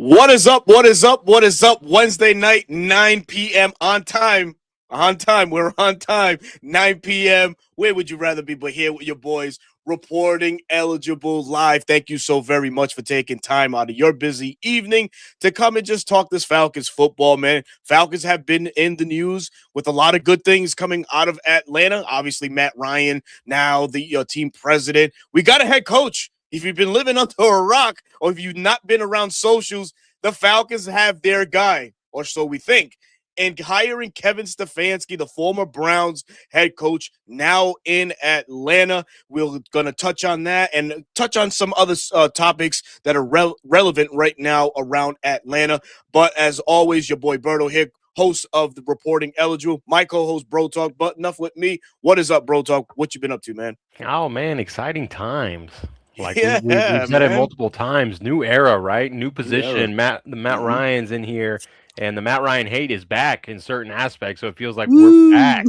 What is up? What is up? What is up? Wednesday night, 9 p.m. on time. On time. We're on time. 9 p.m. Where would you rather be but here with your boys reporting eligible live? Thank you so very much for taking time out of your busy evening to come and just talk this Falcons football, man. Falcons have been in the news with a lot of good things coming out of Atlanta. Obviously, Matt Ryan, now the team president. We got a head coach. If you've been living under a rock or if you've not been around socials, the Falcons have their guy, or so we think. And hiring Kevin Stefanski, the former Browns head coach, now in Atlanta. We're going to touch on that and touch on some other topics that are relevant right now around Atlanta. But as always, your boy Berto here, host of the Reporting Eligible, my co-host Bro Talk. But enough with me. What is up, Bro Talk? What you been up to, man? Oh man, exciting times. Like we've Yeah, said it man. multiple times. New era, right? New New era. position. Matt Mm-hmm. Ryan's in here, and the Matt Ryan hate is back in certain aspects. So it feels like we're Woo! back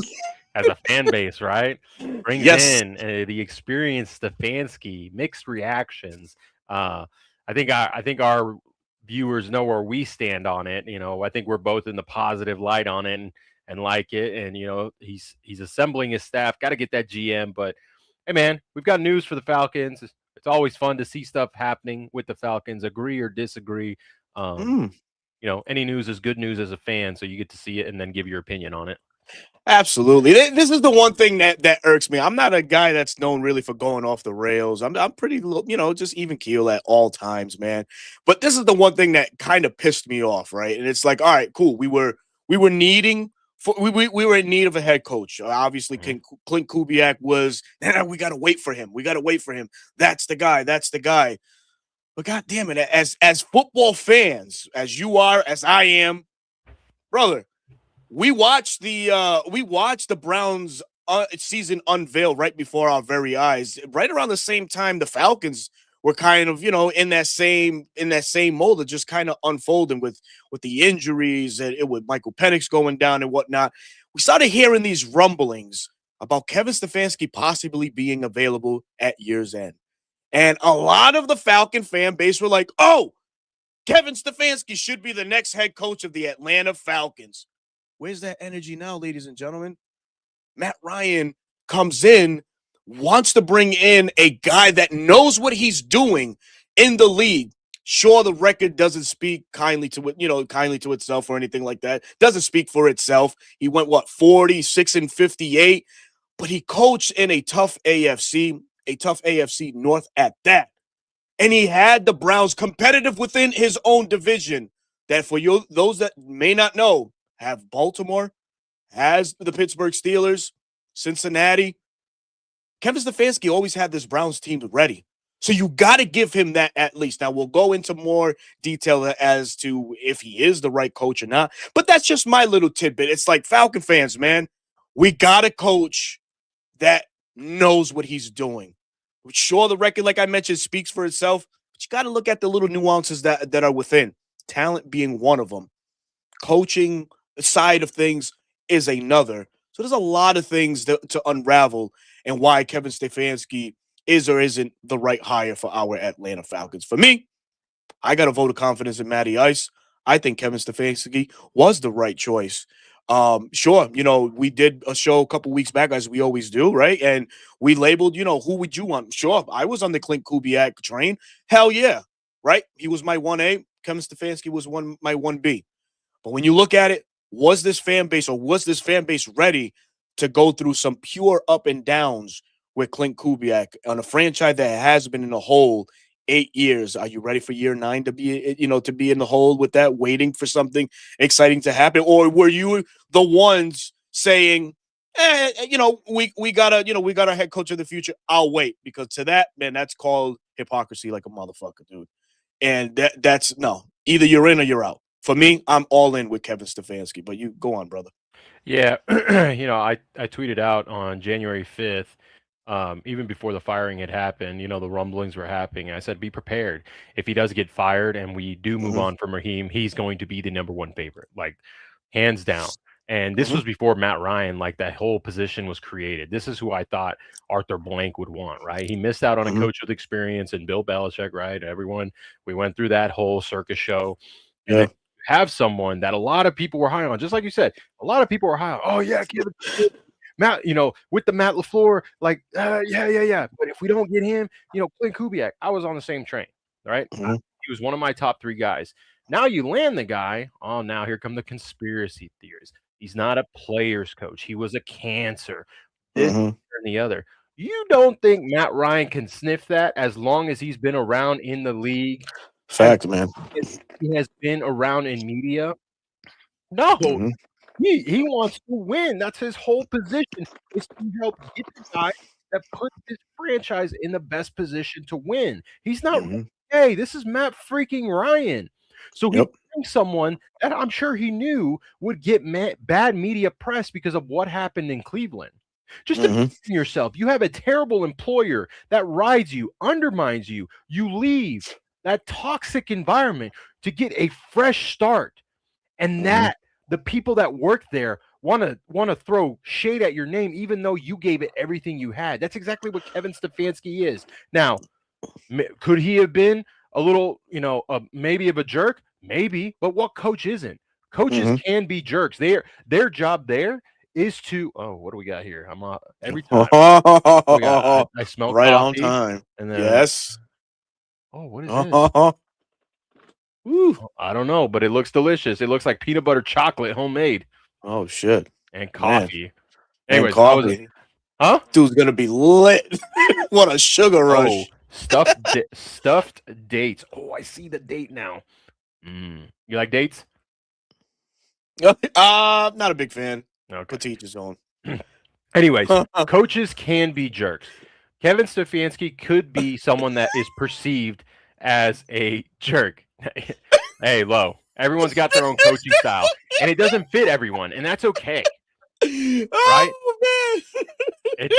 as a fan base, right? Brings Yes. in the experienced Stefanski, mixed reactions. I think our viewers know where we stand on it. I think we're both in the positive light on it and like it. And he's assembling his staff. Got to get that GM, but hey man, we've got news for the Falcons. It's always fun to see stuff happening with the Falcons, agree or disagree. Um, Mm. any news is good news as a fan, so you get to see it and then give your opinion on it. Absolutely. This is the one thing that irks me. I'm not a guy that's known really for going off the rails. I'm pretty, just even keel at all times, man. But this is the one thing that kind of pissed me off, right? And it's like, all right, cool. We were needing for we were in need of a head coach. Obviously, Mhm. Clint Kubiak was. Nah, we got to wait for him. We got to wait for him. That's the guy. That's the guy. But god damn it, as football fans, as you are, as I am, brother, we watched the Browns season unveil right before our very eyes. Right around the same time, the Falcons were kind of in that same mold of just kind of unfolding with the injuries and it with Michael Penix going down and whatnot. We started hearing these rumblings about Kevin Stefanski possibly being available at year's end, and a lot of the Falcon fan base were like, "Oh, Kevin Stefanski should be the next head coach of the Atlanta Falcons." Where's that energy now, ladies and gentlemen? Matt Ryan comes in, wants to bring in a guy that knows what he's doing in the league. Sure, the record doesn't speak kindly to itself or anything like that. Doesn't speak for itself. He went 46-58, but he coached in a tough AFC North at that. And he had the Browns competitive within his own division. That for you, those that may not know, have Baltimore, has the Pittsburgh Steelers, Cincinnati. Kevin Stefanski always had this Browns team ready. So you got to give him that at least. Now, we'll go into more detail as to if he is the right coach or not. But that's just my little tidbit. It's like Falcon fans, man, we got a coach that knows what he's doing. Sure, the record, like I mentioned, speaks for itself, but you got to look at the little nuances that are within. Talent being one of them. Coaching side of things is another. So there's a lot of things to unravel and why Kevin Stefanski is or isn't the right hire for our Atlanta Falcons. For me, I got a vote of confidence in Matty Ice. I think Kevin Stefanski was the right choice. Sure, we did a show a couple weeks back, as we always do, right? And we labeled, who would you want? Sure, I was on the Clint Kubiak train. Hell yeah, right? He was my 1A. Kevin Stefanski was my 1B. But when you look at it, was this fan base ready to go through some pure up and downs with Clint Kubiak on a franchise that has been in the hole 8 years? Are you ready for year 9 to be in the hole with that, waiting for something exciting to happen? Or were you the ones saying, we got a head coach of the future. I'll wait, because to that, man, that's called hypocrisy like a motherfucker, dude. And that's no. Either you're in or you're out. For me, I'm all in with Kevin Stefanski. But you go on, brother. Yeah, I tweeted out on January 5th, even before the firing had happened. The rumblings were happening. I said, be prepared. If he does get fired and we do move Mhm. on from Raheem, he's going to be the number one favorite, like hands down. And this was before Matt Ryan, like that whole position was created. This is who I thought Arthur Blank would want, right? He missed out on a coach with experience and Bill Belichick, right? We went through that whole circus show. And then have someone that a lot of people were high on, just like you said, a lot of people were high on. Oh, yeah, Matt, with the Matt LaFleur, like, yeah. But if we don't get him, Clint Kubiak, I was on the same train, right? He was one of my top 3 guys. Now you land the guy. Oh, now here come the conspiracy theories. He's not a player's coach. He was a cancer. This and the other. You don't think Matt Ryan can sniff that as long as he's been around in the league? Fact, man. He has been around in media. No, he wants to win. That's his whole position, is to help get the guy that puts his franchise in the best position to win. He's not, hey, this is Matt freaking Ryan. So he brings someone that I'm sure he knew would get bad media press because of what happened in Cleveland. Just imagine yourself. You have a terrible employer that rides you, undermines you. You leave that toxic environment to get a fresh start. And that the people that work there want to throw shade at your name, even though you gave it everything you had. That's exactly what Kevin Stefanski is. Now, could he have been a little, maybe of a jerk? Maybe, but what coach isn't? Coaches can be jerks. Their job there is to. Oh, what do we got here? I'm every time I smell right coffee, on time. And then, yes. Oh, what is this? Ooh, I don't know, but it looks delicious. It looks like peanut butter chocolate, homemade. Oh shit! And coffee. Anyways, coffee. Huh? Dude's gonna be lit. What a sugar rush! Stuffed dates. Oh, I see the date now. You like dates? Not a big fan. Okay. But teach his own. Anyways, coaches can be jerks. Kevin Stefanski could be someone that is perceived as a jerk. Hey, Lo, everyone's got their own coaching style, and it doesn't fit everyone, and that's okay. Right? Oh, man.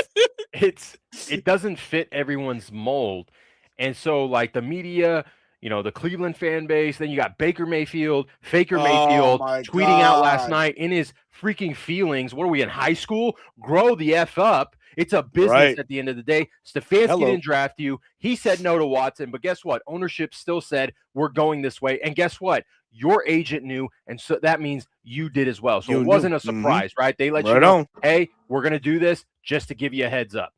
It doesn't fit everyone's mold. And so, like, the media, the Cleveland fan base, then you got Baker Mayfield, Faker Mayfield tweeting out last night in his freaking feelings. What are we in high school? Grow the F up. It's a business at the end of the day. Stefanski didn't draft you. He said no to Watson, but guess what? Ownership still said we're going this way. And guess what? Your agent knew, and so that means you did as well. So it wasn't a surprise, right? They let you know, hey, we're going to do this just to give you a heads up.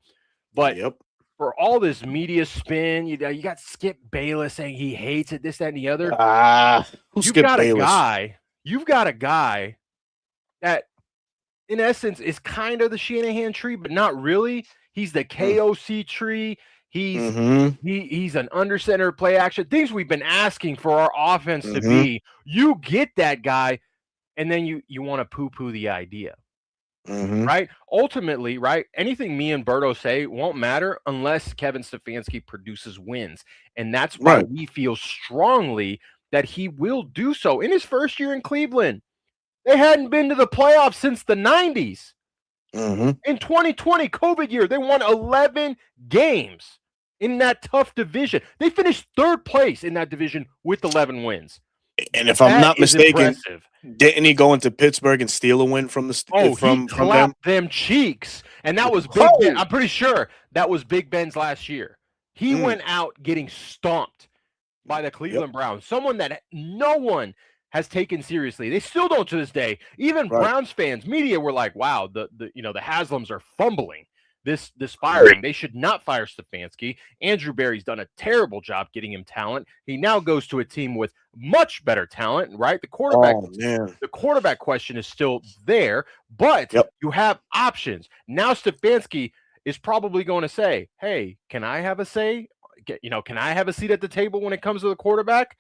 But for all this media spin, you got Skip Bayless saying he hates it, this, that, and the other. You've got a guy that, in essence, is kind of the Shanahan tree, but not really. He's the KOC tree. He's an under center play action. Things we've been asking for our offense to be. You get that guy, and then you want to poo-poo the idea. Right? Ultimately, right? Anything me and Berto say won't matter unless Kevin Stefanski produces wins. And that's why we feel strongly that he will do so in his first year in Cleveland. They hadn't been to the playoffs since the 90s. In 2020, COVID year, they won 11 games in that tough division. They finished 3rd place in that division with 11 wins. And if I'm not mistaken, didn't he go into Pittsburgh and steal a win from from them cheeks? And that was Big Ben. I'm pretty sure that was Big Ben's last year. He went out getting stomped by the Cleveland Browns, someone that no one has taken seriously. They still don't to this day. Even Browns fans, media were like, wow, the Haslams are fumbling this firing. They should not fire Stefanski. Andrew Berry's done a terrible job getting him talent. He now goes to a team with much better talent, right? The quarterback question is still there, but you have options. Now Stefanski is probably going to say, hey, can I have a say? Can I have a seat at the table when it comes to the quarterback?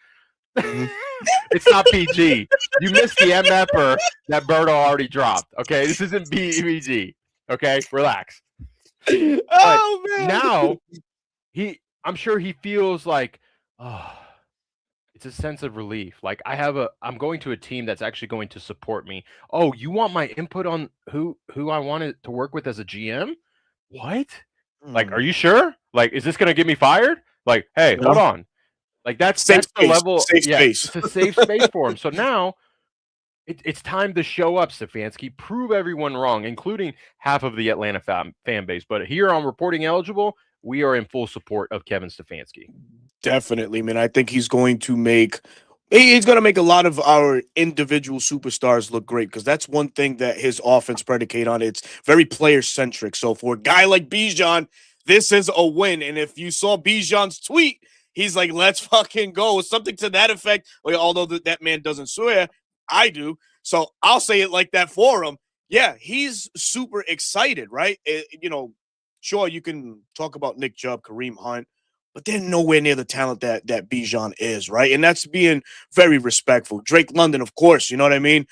It's not PG. You missed the MFer that Berto already dropped. Okay, this isn't PG. Okay, relax. Oh man! Now I'm sure he feels like, it's a sense of relief. Like I'm going to a team that's actually going to support me. Oh, you want my input on who I wanted to work with as a GM? What? Like, are you sure? Like, is this going to get me fired? Like, hey, hold on. Like that's the level. Safe space. It's a safe space for him. So now It's time to show up, Stefanski. Prove everyone wrong, including half of the Atlanta fan base. But here on Reporting Eligible, we are in full support of Kevin Stefanski. Definitely, man. I think he's going to make a lot of our individual superstars look great because that's one thing that his offense predicate on. It's very player centric. So for a guy like Bijan, this is a win. And if you saw Bijan's tweet, he's like, "Let's fucking go," something to that effect. Well, although that man doesn't swear, I do. So I'll say it like that for him. Yeah, he's super excited, right? Sure, you can talk about Nick Chubb, Kareem Hunt, but they're nowhere near the talent that Bijan is, right? And that's being very respectful. Drake London, of course, you know what I mean?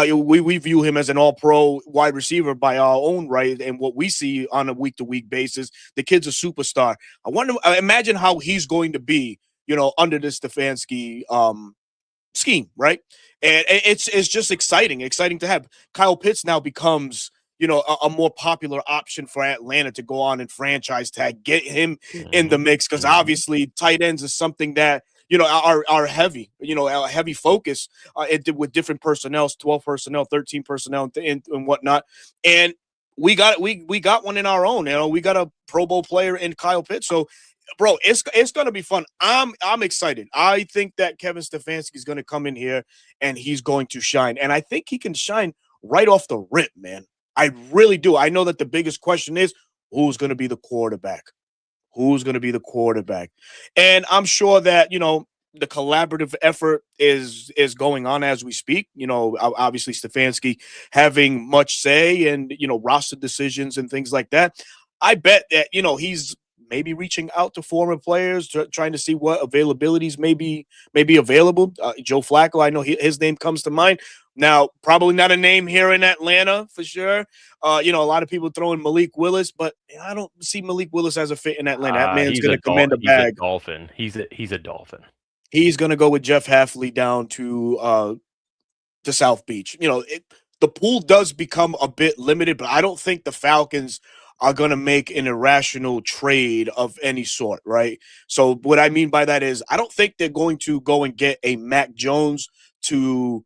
We view him as an all-pro wide receiver by our own right, and what we see on a week-to-week basis, the kid's a superstar. I imagine how he's going to be, under this Stefanski scheme, right? And it's just exciting to have Kyle Pitts now becomes a more popular option for Atlanta to go on and franchise tag, get him in the mix because obviously tight ends is something that are heavy, a heavy focus with different personnel, 12 personnel, 13 personnel, and whatnot. And we got one in our own. We got a Pro Bowl player in Kyle Pitts, so. Bro, it's gonna be fun. I'm excited. I think that Kevin Stefanski is gonna come in here and he's going to shine, and I think he can shine right off the rip, man. I really do. I know that the biggest question is who's gonna be the quarterback. Who's going to be the quarterback? And I'm sure that the collaborative effort is going on as we speak. Obviously Stefanski having much say and roster decisions and things like that. I bet that he's maybe reaching out to former players, trying to see what availabilities may be available. Joe Flacco, I know his name comes to mind. Now, probably not a name here in Atlanta for sure. A lot of people throwing Malik Willis, but I don't see Malik Willis as a fit in Atlanta. That man's going to command a bag. He's a Dolphin. He's a Dolphin. He's going to go with Jeff Hafley down to South Beach. The pool does become a bit limited, but I don't think the Falcons are going to make an irrational trade of any sort, right? So what I mean by that is I don't think they're going to go and get a Mac Jones to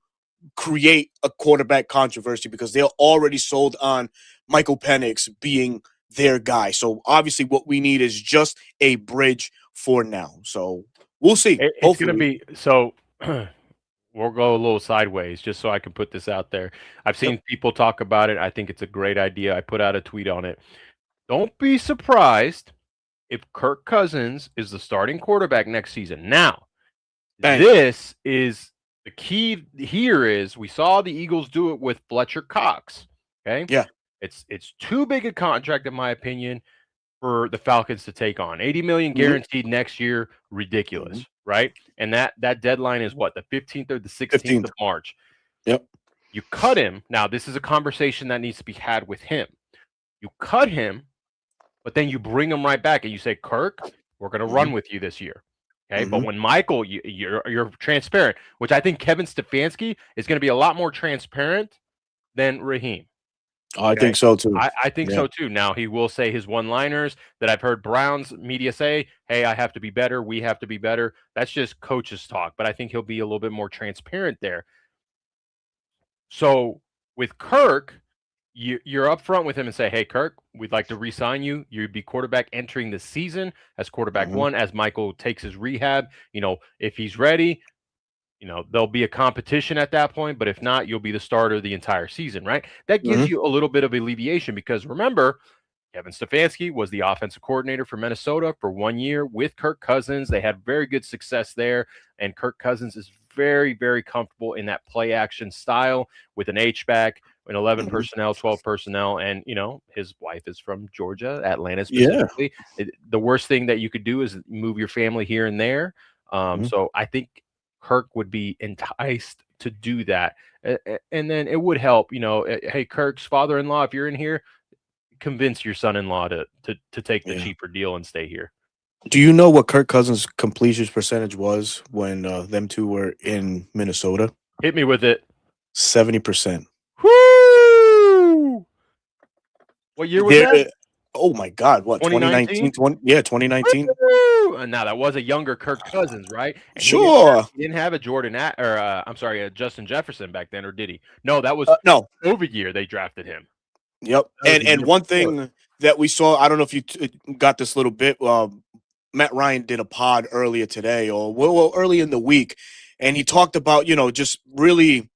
create a quarterback controversy because they're already sold on Michael Penix being their guy. So obviously what we need is just a bridge for now. So we'll see. It's going to be so we'll go a little sideways just so I can put this out there. I've seen people talk about it. I think it's a great idea. I put out a tweet on it. Don't be surprised if Kirk Cousins is the starting quarterback next season. Now, this is the key here is we saw the Eagles do it with Fletcher Cox. Okay. Yeah. It's too big a contract, in my opinion, for the Falcons to take on. $80 million guaranteed next year. Ridiculous. Right. And that deadline is what, the 15th or the 16th of March. Yep. You cut him. Now, this is a conversation that needs to be had with him. You cut him, but then you bring him right back and you say, Kirk, we're going to run with you this year. Okay. But when Michael, you're transparent, which I think Kevin Stefanski is going to be a lot more transparent than Raheem. Okay? I think so too. I think so too. Now he will say his one-liners that I've heard Browns media say, hey, I have to be better. We have to be better. That's just coaches talk, but I think he'll be a little bit more transparent there. So with Kirk, you're up front with him and say, hey, Kirk, we'd like to re-sign you. You'd be quarterback entering the season as quarterback one, as Michael takes his rehab. If he's ready, there'll be a competition at that point. But if not, you'll be the starter the entire season, right? That gives you a little bit of alleviation because remember, Kevin Stefanski was the offensive coordinator for Minnesota for 1 year with Kirk Cousins. They had very good success there. And Kirk Cousins is very, very comfortable in that play action style with an H-back, an 11 personnel, 12 personnel. And, his wife is from Georgia, Atlanta specifically. The worst thing that you could do is move your family here and there. So I think Kirk would be enticed to do that. And then it would help, hey, Kirk's father-in-law, if you're in here, convince your son-in-law to take the cheaper deal and stay here. Do you know what Kirk Cousins' completion percentage was when them two were in Minnesota? Hit me with it. 70%. Woo! What year was that? Oh my God, what 2019? 2019? 2019. Woo! And now that was a younger Kirk Cousins, right? And Sure. he didn't have a I'm sorry, a Justin Jefferson back then, or did he? No, that was No. COVID year they drafted him. Yep. That was the And year one before. thing that we saw, I don't know if you got this little bit. Matt Ryan did a pod earlier today, or early in the week, and he talked about just really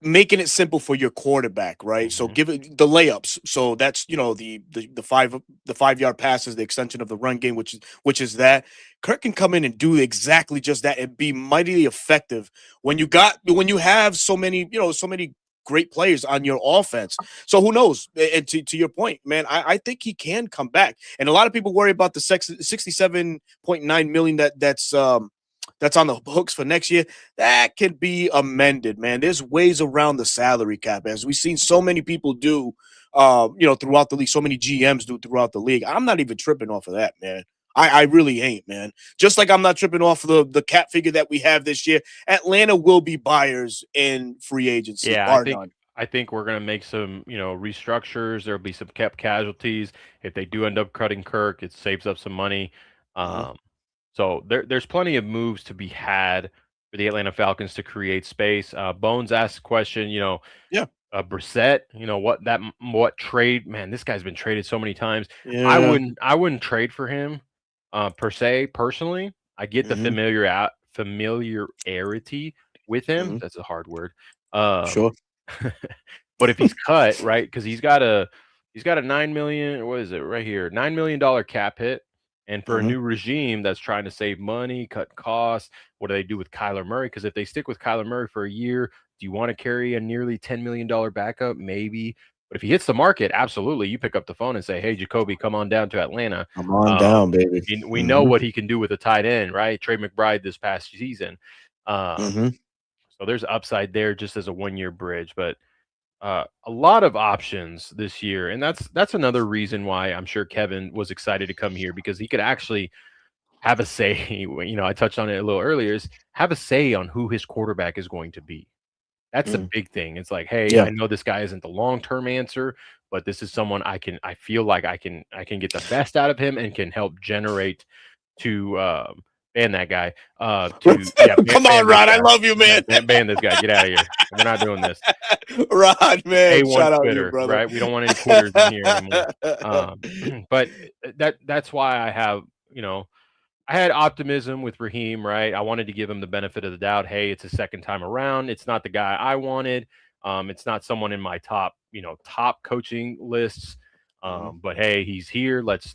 making it simple for your quarterback, right? So Mhm. give it the layups. So that's the 5 yard passes, the extension of the run game, which is that Kirk can come in and do exactly just that and be mightily effective when you have so many great players on your offense. So who knows? And to your point, man, I think he can come back. And a lot of people worry about the 67.9 million that's on the hooks for next year. That can be amended, man. There's ways around the salary cap, as we've seen so many people do, throughout the league. So many GMs do throughout the league. I'm not even tripping off of that, man. I really ain't, man. Just like I'm not tripping off of the cap figure that we have this year. Atlanta will be buyers in free agency, Yeah, bar none. I think we're gonna make some, restructures. There'll be some cap casualties. If they do end up cutting Kirk, it saves up some money. Mhm. Um, so there's plenty of moves to be had for the Atlanta Falcons to create space. Bones asked a question, Yeah, Brissett, what trade? Man, this guy's been traded so many times. yeah. I wouldn't trade for him, per se. Personally, I get the Hmm. familiarity with him. Hmm. That's a hard word. Um, Sure. but if he's cut, right, because he's got a 9 million. What is it right here? $9 million cap hit. And for a Hmm. new regime that's trying to save money, cut costs, what do they do with Kyler Murray? Because if they stick with Kyler Murray for a year, do you want to carry a nearly $10 million backup? Maybe. But if he hits the market, absolutely, you pick up the phone and say, "Hey, Jacoby, come on down to Atlanta." Come on Um, down, baby. we know Hmm. what he can do with a tight end, right? Trey McBride this past season. Um, Hmm. so there's upside there just as a 1 year bridge. But a lot of options this year, and that's another reason why I'm sure Kevin was excited to come here because he could actually have a say. I touched on it a little earlier. Is have a say on who his quarterback is going to be. That's the Hmm. big thing. It's like, hey, Yeah. I know this guy isn't the long term answer, but this is someone I feel like I can get the best out of him and can help generate to ban that guy. To yeah, Come on, ban this Rod. I guy. love you, Yeah, man. ban this guy. Get out of here. We're not doing this. Rod, man. A1 Shout out to you, quitter, brother. right? We don't want any quitters in here anymore. Um, but that's why I had optimism with Raheem, right? I wanted to give him the benefit of the doubt. Hey, it's a second time around. It's not the guy I wanted. It's not someone in my top coaching lists. Mhm. But hey, he's here. Let's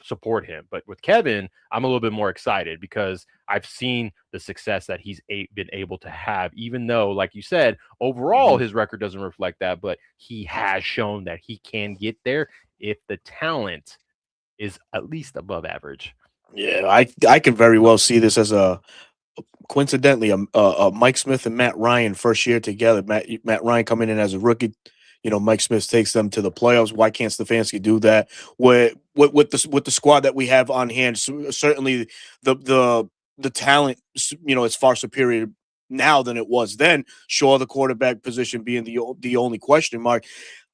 support him. But with Kevin, I'm a little bit more excited because I've seen the success that he's been able to have, even though, like you said, overall Mhm. his record doesn't reflect that. But he has shown that he can get there if the talent is at least above average. Yeah, I can very well see this as a coincidentally a Mike Smith and Matt Ryan first year together. Matt Ryan coming in as a rookie. Mike Smith takes them to the playoffs. Why can't Stefanski do that with the squad that we have on hand? Certainly, the talent is far superior now than it was then. Sure, the quarterback position being the only question mark.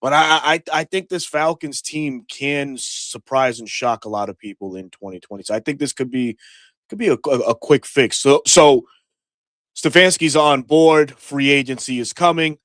But I think this Falcons team can surprise and shock a lot of people in 2020. So I think this could be a quick fix. So Stefanski's on board. Free agency is coming.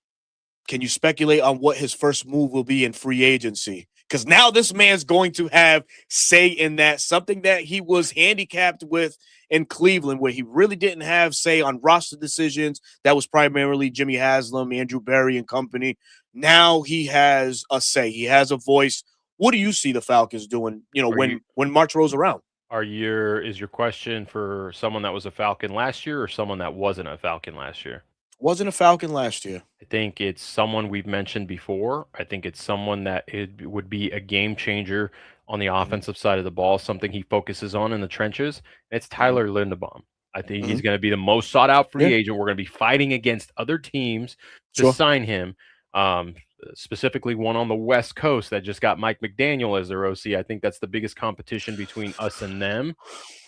Can you speculate on what his first move will be in free agency? Because now this man's going to have say in that, something that he was handicapped with in Cleveland, where he really didn't have say on roster decisions. That was primarily Jimmy Haslam, Andrew Berry, and company. Now he has a say. He has a voice. What do you see the Falcons doing? Are you When March rolls around. is your question for someone that was a Falcon last year or someone that wasn't a Falcon last year? Wasn't a Falcon last year. I think it's someone we've mentioned before. I think it's someone that it would be a game changer on the Hmm. offensive side of the ball, something he focuses on in the trenches. It's Hmm. Tyler Linderbaum. I think Hmm. he's going to be the most sought out Yeah, free agent. We're going to be fighting against other teams to sure. sign him. Um, Specifically one on the West Coast that just got Mike McDaniel as their OC. I think that's the biggest competition between us and them.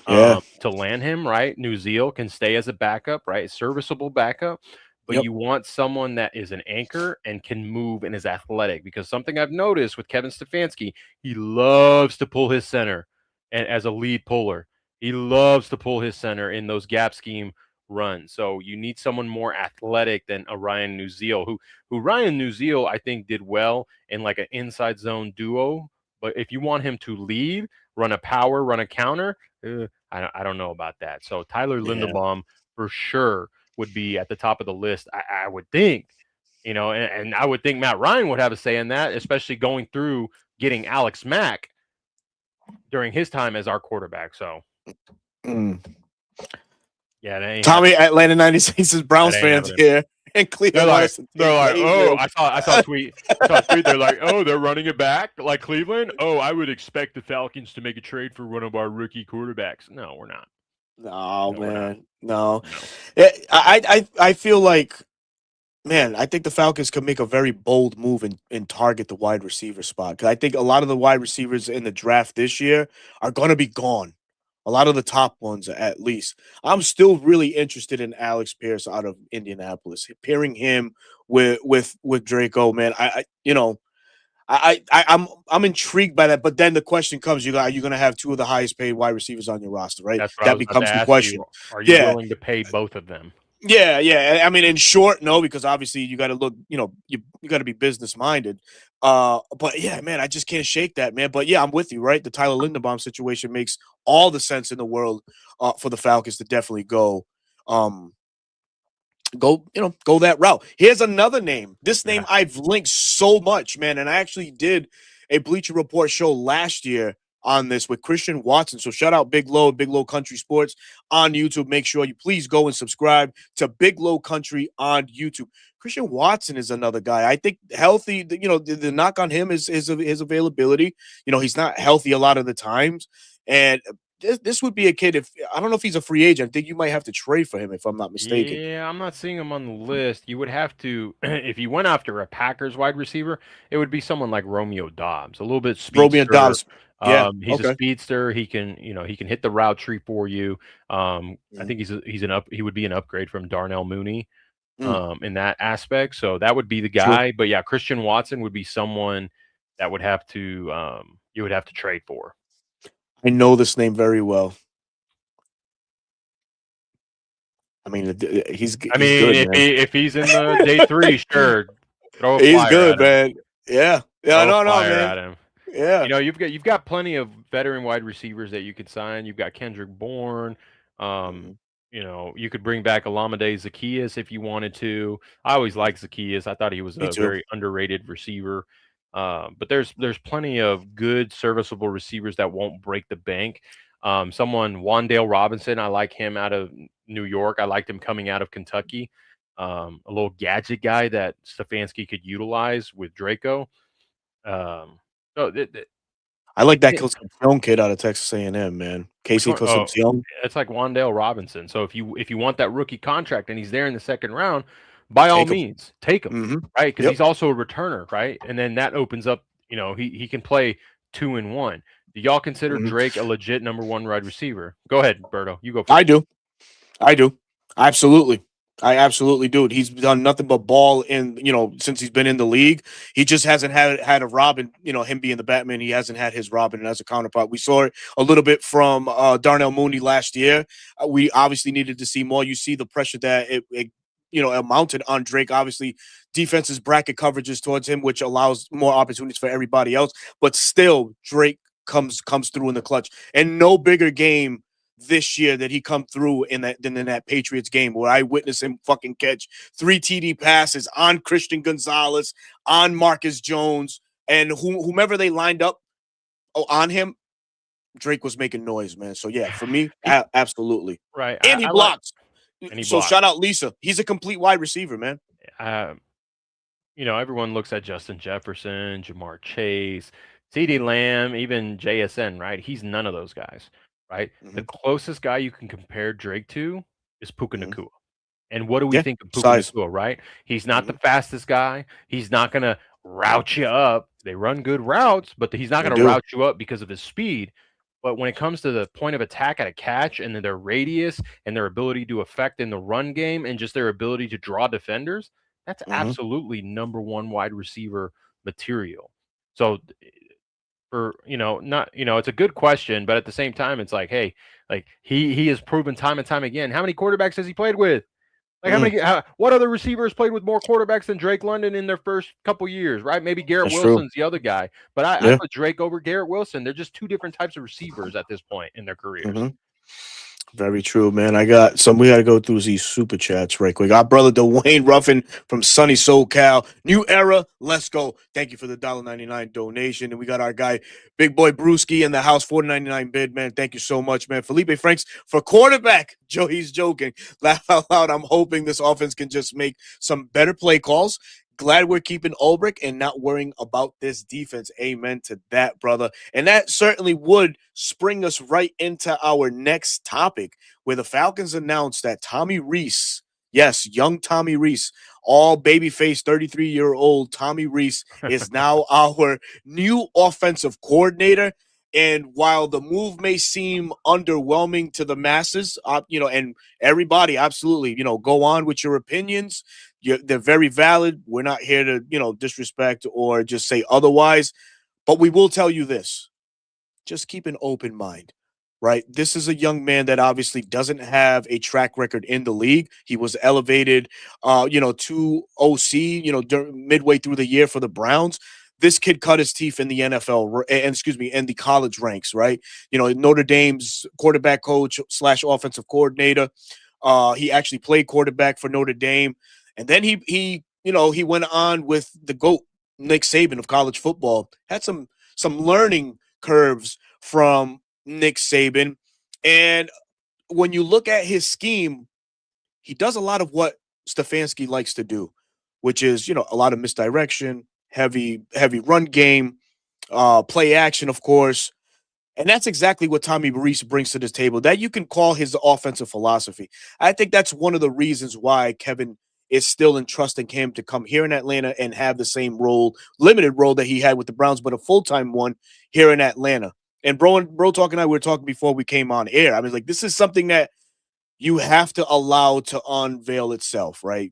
Yeah. To land him, right? New Zeal can stay as a backup, right? Serviceable backup. but Yep. you want someone that is an anchor and can move and is athletic. Because something I've noticed with Kevin Stefanski, he loves to pull his center and as a lead puller. He loves to pull his center in those gap scheme runs. So you need someone more athletic than a Ryan Nuzeel, who Ryan Nuzeel I think did well in like an inside zone duo. But if you want him to lead, run a power, run a counter, I don't know about that. So Tyler Yeah. Linderbaum for sure would be at the top of the list, I would think. And I would think Matt Ryan would have a say in that, especially going through getting Alex Mack during his time as our quarterback. So, Mm. yeah, that ain't Tommy, happening. Atlanta 96 is That Browns ain't fans happening. here, and They're Cleveland like, wants to they're take like, oh, Cleveland. I saw a tweet. I saw a tweet. They're like, oh, they're running it back like Cleveland. Oh, I would expect the Falcons to make a trade for one of our rookie quarterbacks. No, we're not. No, No, we're not. man, no. No. I feel like, man, I think the Falcons could make a very bold move and target the wide receiver spot, because I think a lot of the wide receivers in the draft this year are going to be gone. A lot of the top ones, at least. I'm still really interested in Alex Pierce out of Indianapolis. Pairing him with Draco, man. I'm intrigued by that. But then the question comes: are you going to have two of the highest paid wide receivers on your roster, right? That's what I That was about to becomes the ask you. question. Are you Yeah, willing to pay both of them? yeah. I mean, in short, no, because obviously you got to look, you got to be business minded. But yeah, man, I just can't shake that, man. But yeah, I'm with you, right? The Tyler Linderbaum situation makes all the sense in the world for the Falcons to definitely um, go that route. Here's another name. This name Yeah. I've linked so much, man, and I actually did a Bleacher Report show last year on this with Christian Watson. So shout out Big Low Country Sports on YouTube. Make sure you please go and subscribe to Big Low Country on YouTube. Christian Watson is another guy. I think healthy, the knock on him is his availability. He's not healthy a lot of the times. And this would be a kid, if I don't know if he's a free agent. I think you might have to trade for him if I'm not mistaken. Yeah, I'm not seeing him on the list. You would have to, if you went after a Packers wide receiver, it would be someone like Romeo Dobbs, a little bit Romeo speedster. Dobbs. Yeah. He's a Okay. speedster. He can hit the route tree for you. I Mhm. think he would be an upgrade from Darnell Mooney, Mm, in that aspect. So that would be the true. guy. But yeah, Christian Watson would be someone that would have to, you would have to trade for. I know this name very well. I mean, I he's mean, good, man. if he's in the day three, sure, throw a He's flyer good, at him. man. Yeah. Yeah. Throw a No, flyer man. at him. Yeah. You've got plenty of veteran wide receivers that you could sign. You've got Kendrick Bourne. Um, Mhm. you could bring back Alameda Zacchaeus if you wanted to. I always liked Zacchaeus. I thought he was Me a too. very underrated receiver. But there's plenty of good serviceable receivers that won't break the bank. Someone Wandale Robinson, I like him out of New York. I liked him coming out of Kentucky. A little gadget guy that Stefanski could utilize with Draco. Um, so I like that yeah, Concepcion kid out of Texas A&M, man. which Casey one? Oh, Concepcion. it's like Wandale Robinson. So if you want that rookie contract and he's there in the second round, by all Take him. means, take him, Hmm. right? Because Yep. he's also a returner, right? And then that opens up, he can play 2-1. Do y'all consider Hmm. Drake a legit number one wide receiver? Go ahead, Berto. You go I first. do. I do. Absolutely. I absolutely do. He's done nothing but ball since he's been in the league. He just hasn't had a Robin, him being the Batman. He hasn't had his Robin as a counterpart. We saw it a little bit from Darnell Mooney last year. We obviously needed to see more. You see the pressure that it mounted on Drake. Obviously, defenses bracket coverages towards him, which allows more opportunities for everybody else. But still, Drake comes through in the clutch. And no bigger game this year that he come through in that Patriots game, where I witnessed him fucking catch 3 TD passes on Christian Gonzalez, on Marcus Jones, and whomever they lined up on him. Drake was making noise, man. So yeah, for me, He absolutely. right. And he I like blocks. and he So blocks. shout out Lisa. He's a complete wide receiver, man. Uh, everyone looks at Justin Jefferson, Jamar Chase, CeeDee Lamb, even JSN, right? He's none of those guys, right? The Hmm. closest guy you can compare Drake to is Puka Hmm. Nakua. And what do we Yeah, think of Puka size. Nakua, right? He's not the Hmm. fastest guy. He's not going to route you up. They run good routes, but he's not They going to do. route you up because of his speed. But when it comes to the point of attack at a catch and then their radius and their ability to affect in the run game and just their ability to draw defenders, that's Hmm. absolutely number one wide receiver material. So for not it's a good question, but at the same time, it's like, hey, like he has proven time and time again. How many quarterbacks has he played with? Like Mm, what other receivers played with more quarterbacks than Drake London in their first couple years, right? Maybe Garrett that's true. Wilson's the other guy, but I Yeah. put Drake over Garrett Wilson. They're just two different types of receivers at this point in their careers. Hmm. Very true, man. I got some. We got to go through these super chats right quick. Our brother Dwayne Ruffin from sunny SoCal, new era. Let's go. Thank you for the $1.99 donation. And we got our guy, Big Boy Brewski in the house, 4.99 bid, man. Thank you so much, man. Felipe Franks for quarterback. Joe, he's joking. Laugh out loud. I'm hoping this offense can just make some better play calls. Glad we're keeping Ulbrich and not worrying about this defense. Amen to that, brother. And that certainly would spring us right into our next topic, where the Falcons announced that Tommy Reese, yes, young Tommy Reese, all babyface 33-year-old Tommy Reese, is now our new offensive coordinator. And while the move may seem underwhelming to the masses, and everybody, absolutely, go on with your opinions. They're very valid. We're not here to, disrespect or just say otherwise. But we will tell you this: just keep an open mind, right? This is a young man that obviously doesn't have a track record in the league. He was elevated, to OC, midway through the year for the Browns. This kid cut his teeth in the NFL, and excuse me, in the college ranks, right? Notre Dame's quarterback coach slash offensive coordinator. He actually played quarterback for Notre Dame, and then he went on with the GOAT, Nick Saban of college football. Had some learning curves from Nick Saban. And when you look at his scheme, he does a lot of what Stefanski likes to do, which is, a lot of misdirection, heavy run game, play action, of course. And that's exactly what Tommy Reese brings to this table. That you can call his offensive philosophy. I think that's one of the reasons why Kevin is still entrusting him to come here in Atlanta and have the same role, limited role that he had with the Browns, but a full-time one here in Atlanta. And bro talk and I were talking before we came on air. I mean, like, this is something that you have to allow to unveil itself, right?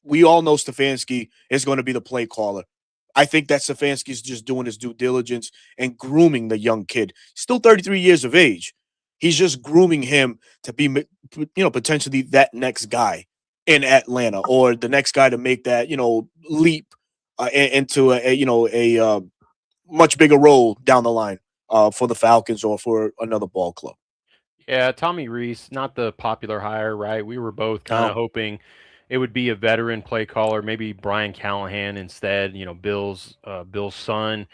We all know Stefanski is going to be the play caller. I think that Stefanski's just doing his due diligence and grooming the young kid. Still 33 years of age. He's just grooming him to be, potentially that next guy in Atlanta, or the next guy to make that, leap into a much bigger role down the line for the Falcons or for another ball club. Yeah, Tommy Reese, not the popular hire, right? We were both kind of No. hoping it would be a veteran play caller, maybe Brian Callahan instead. Bill's son,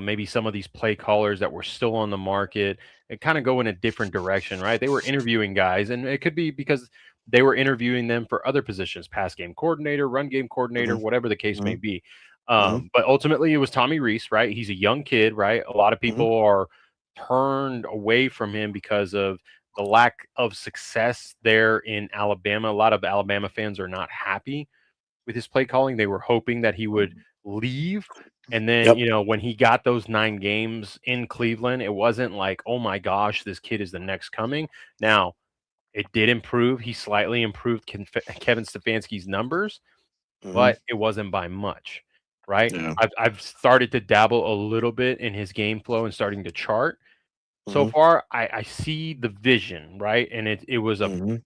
maybe some of these play callers that were still on the market, and kind of go in a different direction, right? They were interviewing guys, and it could be because they were interviewing them for other positions, pass game coordinator, run game coordinator, Hmm. whatever the case may Hmm. be. Hmm. But ultimately, it was Tommy Reese, right? He's a young kid, right? A lot of Hmm. people are turned away from him because of the lack of success there in Alabama. A lot of Alabama fans are not happy with his play calling. They were hoping that he would leave. And then, Yep. when he got those 9 games in Cleveland, it wasn't like, oh my gosh, this kid is the next coming. Now, it did improve. He slightly improved Kevin Stefanski's numbers, Hmm. but it wasn't by much, right? Yeah. I've started to dabble a little bit in his game flow and starting to chart. So Hmm. far, I see the vision, right? And it was a Hmm.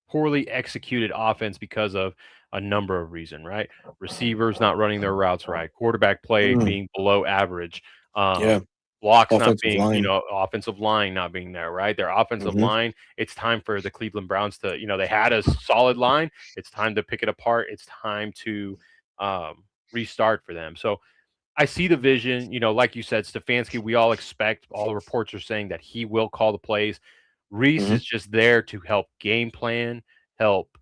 poorly executed offense because of a number of reasons, right? Receivers not running their routes right, quarterback play Mm. being below average, Yeah. blocks not Offensive being, line. offensive line not being there, right? Their offensive Hmm. line, it's time for the Cleveland Browns to, they had a solid line. It's time to pick it apart. It's time to restart for them. So I see the vision. Like you said, Stefanski, we all expect, all the reports are saying that he will call the plays. Reese Hmm. is just there to help game plan, help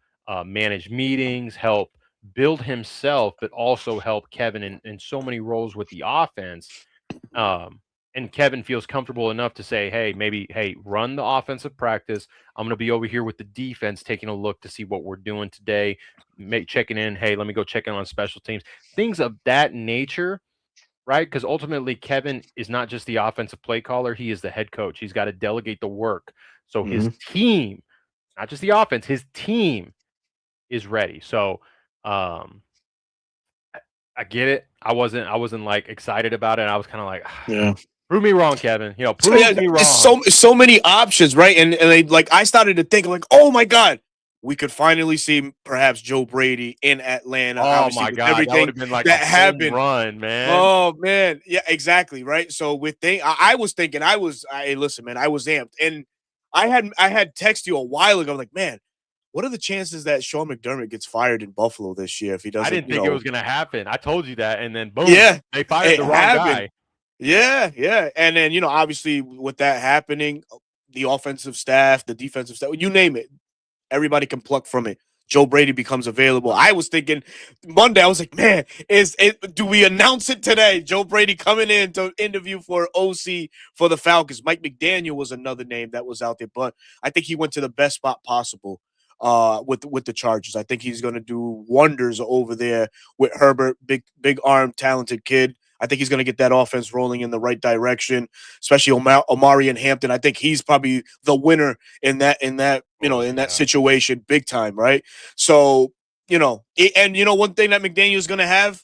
manage meetings, help build himself, but also help Kevin in so many roles with the offense. Um, and Kevin feels comfortable enough to say, hey, maybe, hey, run the offensive practice. I'm going to be over here with the defense, taking a look to see what we're doing today, checking in. Hey, let me go check in on special teams, things of that nature, right? Because ultimately, Kevin is not just the offensive play caller; he is the head coach. He's got to delegate the work, so his Hmm. team, not just the offense, his team is ready. So, um, I get it. I wasn't like excited about it. I was kind of like, Yeah. prove me wrong, Kevin. So yeah, Prove me it's wrong. so many options, right? And they, like, I started to think like, oh my god, we could finally see perhaps Joe Brady in Atlanta. Oh Obviously, my with god, that would everything have been like a that home happened. run, man. Oh man, yeah, exactly, right. So I was thinking, listen, man, I was amped, and I had texted you a while ago, like, man, what are the chances that Sean McDermott gets fired in Buffalo this year if he I doesn't, didn't think it was gonna happen. I told you that, and then boom, yeah, they fired it the wrong happened. guy. Yeah, yeah. And then, obviously with that happening, the offensive staff, the defensive staff, you name it, everybody can pluck from it. Joe Brady becomes available. I was thinking Monday, I was like, man, do we announce it today? Joe Brady coming in to interview for OC for the Falcons. Mike McDaniel was another name that was out there, but I think he went to the best spot possible with the Chargers. I think he's gonna do wonders over there with Herbert, big arm, talented kid. I think he's going to get that offense rolling in the right direction, especially Omari and Hampton. I think he's probably the winner Oh in that yeah, situation, big time, right? So, and one thing that McDaniel is going to have,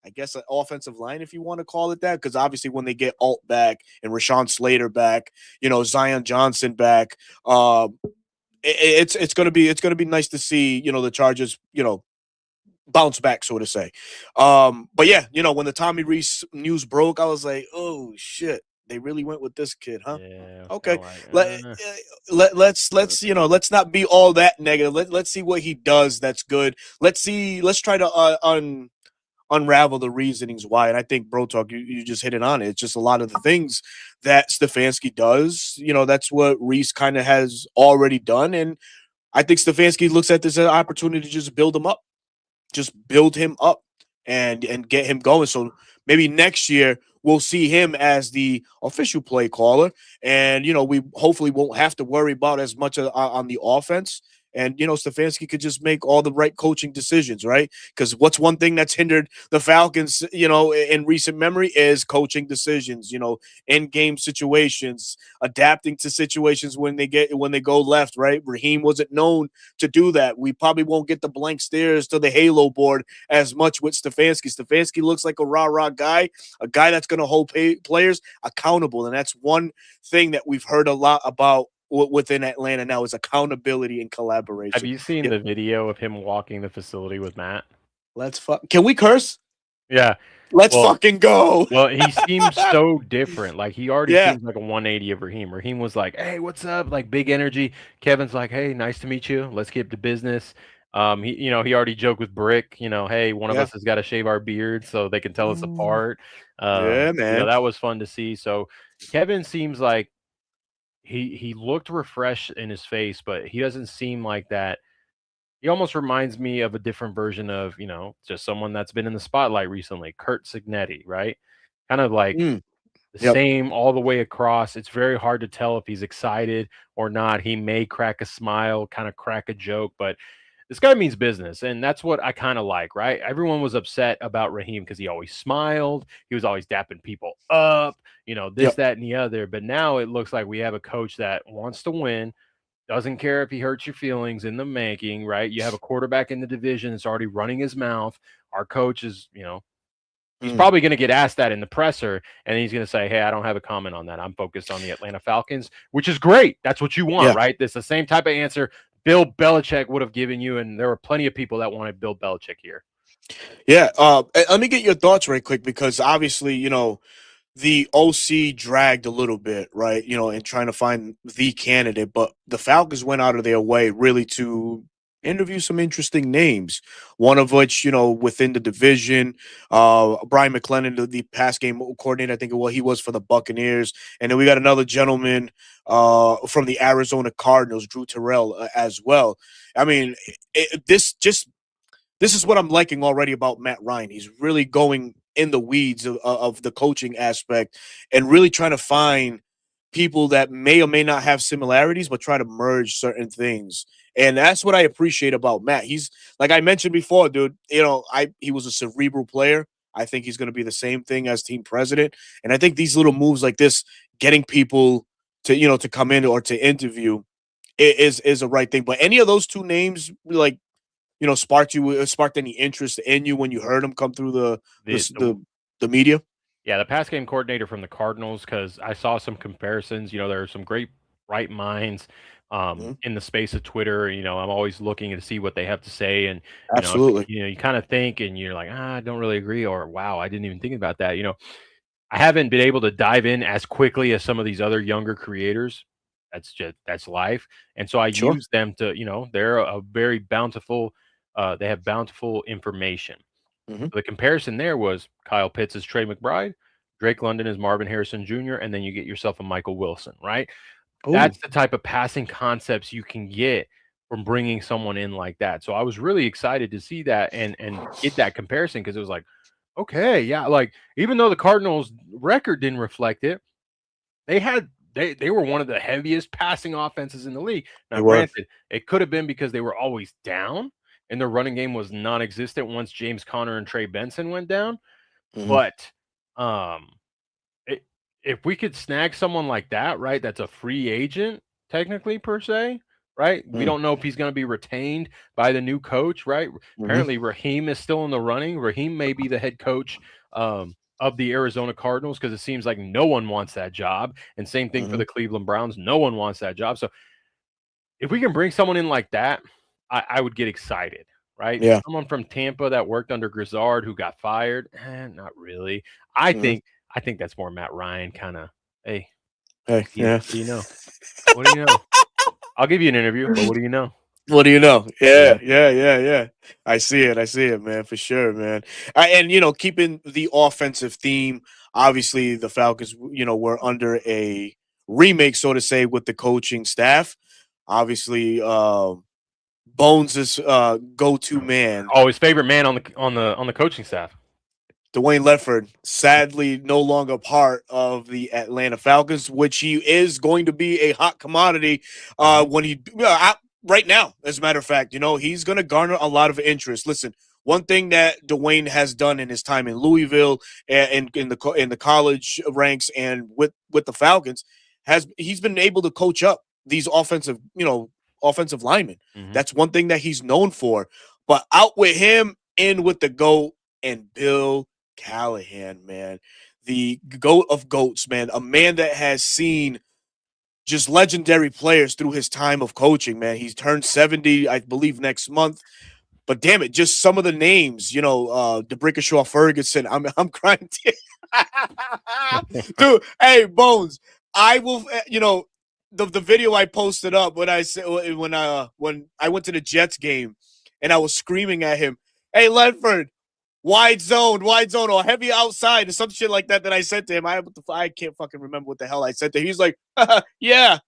I guess, an offensive line, if you want to call it that, because obviously when they get Alt back and Rashawn Slater back, Zion Johnson back, it's gonna be nice to see the Chargers bounce back, so to say. But yeah, when the Tommy Reese news broke, I was like, oh shit, they really went with this kid, huh? yeah. I was kind Okay, of like, let's not be all that negative. Let's see what he does. That's good. Let's try to unravel the reasonings why. And I think, Bro Talk, you just hit it on it. It's just a lot of the things that Stefanski does. That's what Reese kind of has already done, and I think Stefanski looks at this as an opportunity to just build him up and get him going. So maybe next year we'll see him as the official play caller, and we hopefully won't have to worry about as much on the offense. And Stefanski could just make all the right coaching decisions, right? Because what's one thing that's hindered the Falcons, in recent memory is coaching decisions. In game situations, adapting to situations when they go left, right? Raheem wasn't known to do that. We probably won't get the blank stares to the Halo board as much with Stefanski. Stefanski looks like a rah-rah guy, a guy that's going to hold players accountable. And that's one thing that we've heard a lot about within Atlanta now is accountability and have collaboration. you seen Yeah, the video of him walking the facility with Matt? Can we curse? Yeah. Let's Well, fucking go. well, he seems so different. Like he already Yeah. seems like a 180 of Raheem. Raheem was like, "Hey, what's up?" Like big energy. Kevin's like, "Hey, nice to meet you. Let's get to business." He already joked with Brick. Hey, one of Yeah. us has got to shave our beards so they can tell us Mm. apart. Yeah, man. That was fun to see. So Kevin seems like he looked refreshed in his face, but he doesn't seem like that. He almost reminds me of a different version of, just someone that's been in the spotlight recently, Kurt Signetti, right? Kind of like Mm. the Yep. same all the way across. It's very hard to tell if he's excited or not. He may crack a smile, kind of crack a joke, but this guy means business. And that's what I kind of like, right? Everyone was upset about Raheem because he always smiled. He was always dapping people up, this, Yep. that, and the other. But now it looks like we have a coach that wants to win, doesn't care if he hurts your feelings in the making, right? You have a quarterback in the division that's already running his mouth. Our coach is, he's Mm. probably going to get asked that in the presser, and he's going to say, "Hey, I don't have a comment on that. I'm focused on the Atlanta Falcons," which is great. That's what you want, Yeah. right? That's the same type of answer Bill Belichick would have given you, and there were plenty of people that wanted Bill Belichick here. Yeah. Let me get your thoughts right quick because obviously, the OC dragged a little bit, right? In trying to find the candidate, but the Falcons went out of their way really to interview some interesting names. One of which, within the division, Brian McClellan, the pass game coordinator, I think he was for the Buccaneers, and then we got another gentleman from the Arizona Cardinals, Drew Terrell, as well. I mean, this is what I'm liking already about Matt Ryan. He's really going in the weeds of the coaching aspect and really trying to find people that may or may not have similarities, but try to merge certain things. And that's what I appreciate about Matt. He's like I mentioned before, dude. He was a cerebral player. I think he's going to be the same thing as team president. And I think these little moves like this, getting people to to come in or to interview, is a right thing. But any of those two names, like sparked any interest in you when you heard them come through the The, the the media? Yeah, the pass game coordinator from the Cardinals, because I saw some comparisons. There are some great bright minds Mhm. in the space of Twitter. I'm always looking to see what they have to say, and Absolutely. you kind of think, and you're like, I don't really agree, or wow, I didn't even think about that. I haven't been able to dive in as quickly as some of these other younger creators. That's life, and so I Sure. use them to, they're a very bountiful. They have bountiful information. Hmm. The comparison there was Kyle Pitts as Trey McBride, Drake London as Marvin Harrison Jr., and then you get yourself a Michael Wilson, right? Oh, That's the type of passing concepts you can get from bringing someone in like that. So I was really excited to see that and get that comparison, because it was like, okay, yeah, like even though the Cardinals record didn't reflect it, they were one of the heaviest passing offenses in the league. they Now, were. granted, it could have been because they were always down and their running game was non-existent once James Conner and Trey Benson went down. Hmm. But um, I if we could snag someone like that, right, that's a free agent technically per se, right? We don't know if he's going to be retained by the new coach, right? Mm-hmm. Apparently, Raheem is still in the running. Raheem may be the head coach of the Arizona Cardinals, because it seems like no one wants that job. And same thing for Hmm. the Cleveland Browns. No one wants that job. So if we can bring someone in like that, I would get excited, right? Yeah. Someone from Tampa that worked under Grizzard who got fired, not really. I Hmm. think I think that's more Matt Ryan kind of. Hey, Hey, yeah. what do you know? What do you know? I'll give you an interview, but what do you know? What do you know? Yeah. Yeah, yeah, yeah, yeah. I see it. I see it, man, for sure, man. And keeping the offensive theme, obviously the Falcons, were under a remake, so to say, with the coaching staff. Obviously, Bones is go-to man. Oh, his favorite man on the coaching staff. Dwayne Ledford, sadly no longer part of the Atlanta Falcons, which he is going to be a hot commodity Mhm. when right now. As a matter of fact, he's going to garner a lot of interest. Listen, one thing that Dwayne has done in his time in Louisville and in the college ranks and with the Falcons he's been able to coach up these offensive linemen. Mhm. That's one thing that he's known for. But out with him, in with the GOAT and Bill Callahan, man, the goat of goats, man, a man that has seen just legendary players through his time of coaching, man. He's turned 70, I believe, next month. But damn it, just some of the names, DeBrickashaw Ferguson. I'm crying. Dude, hey, Bones, I will, the video I posted up when I said when I went to the Jets game and I was screaming at him, hey, Ledford, wide zone, or heavy outside, or some shit like that I said to him. I can't fucking remember what the hell I said to him. He's like, yeah,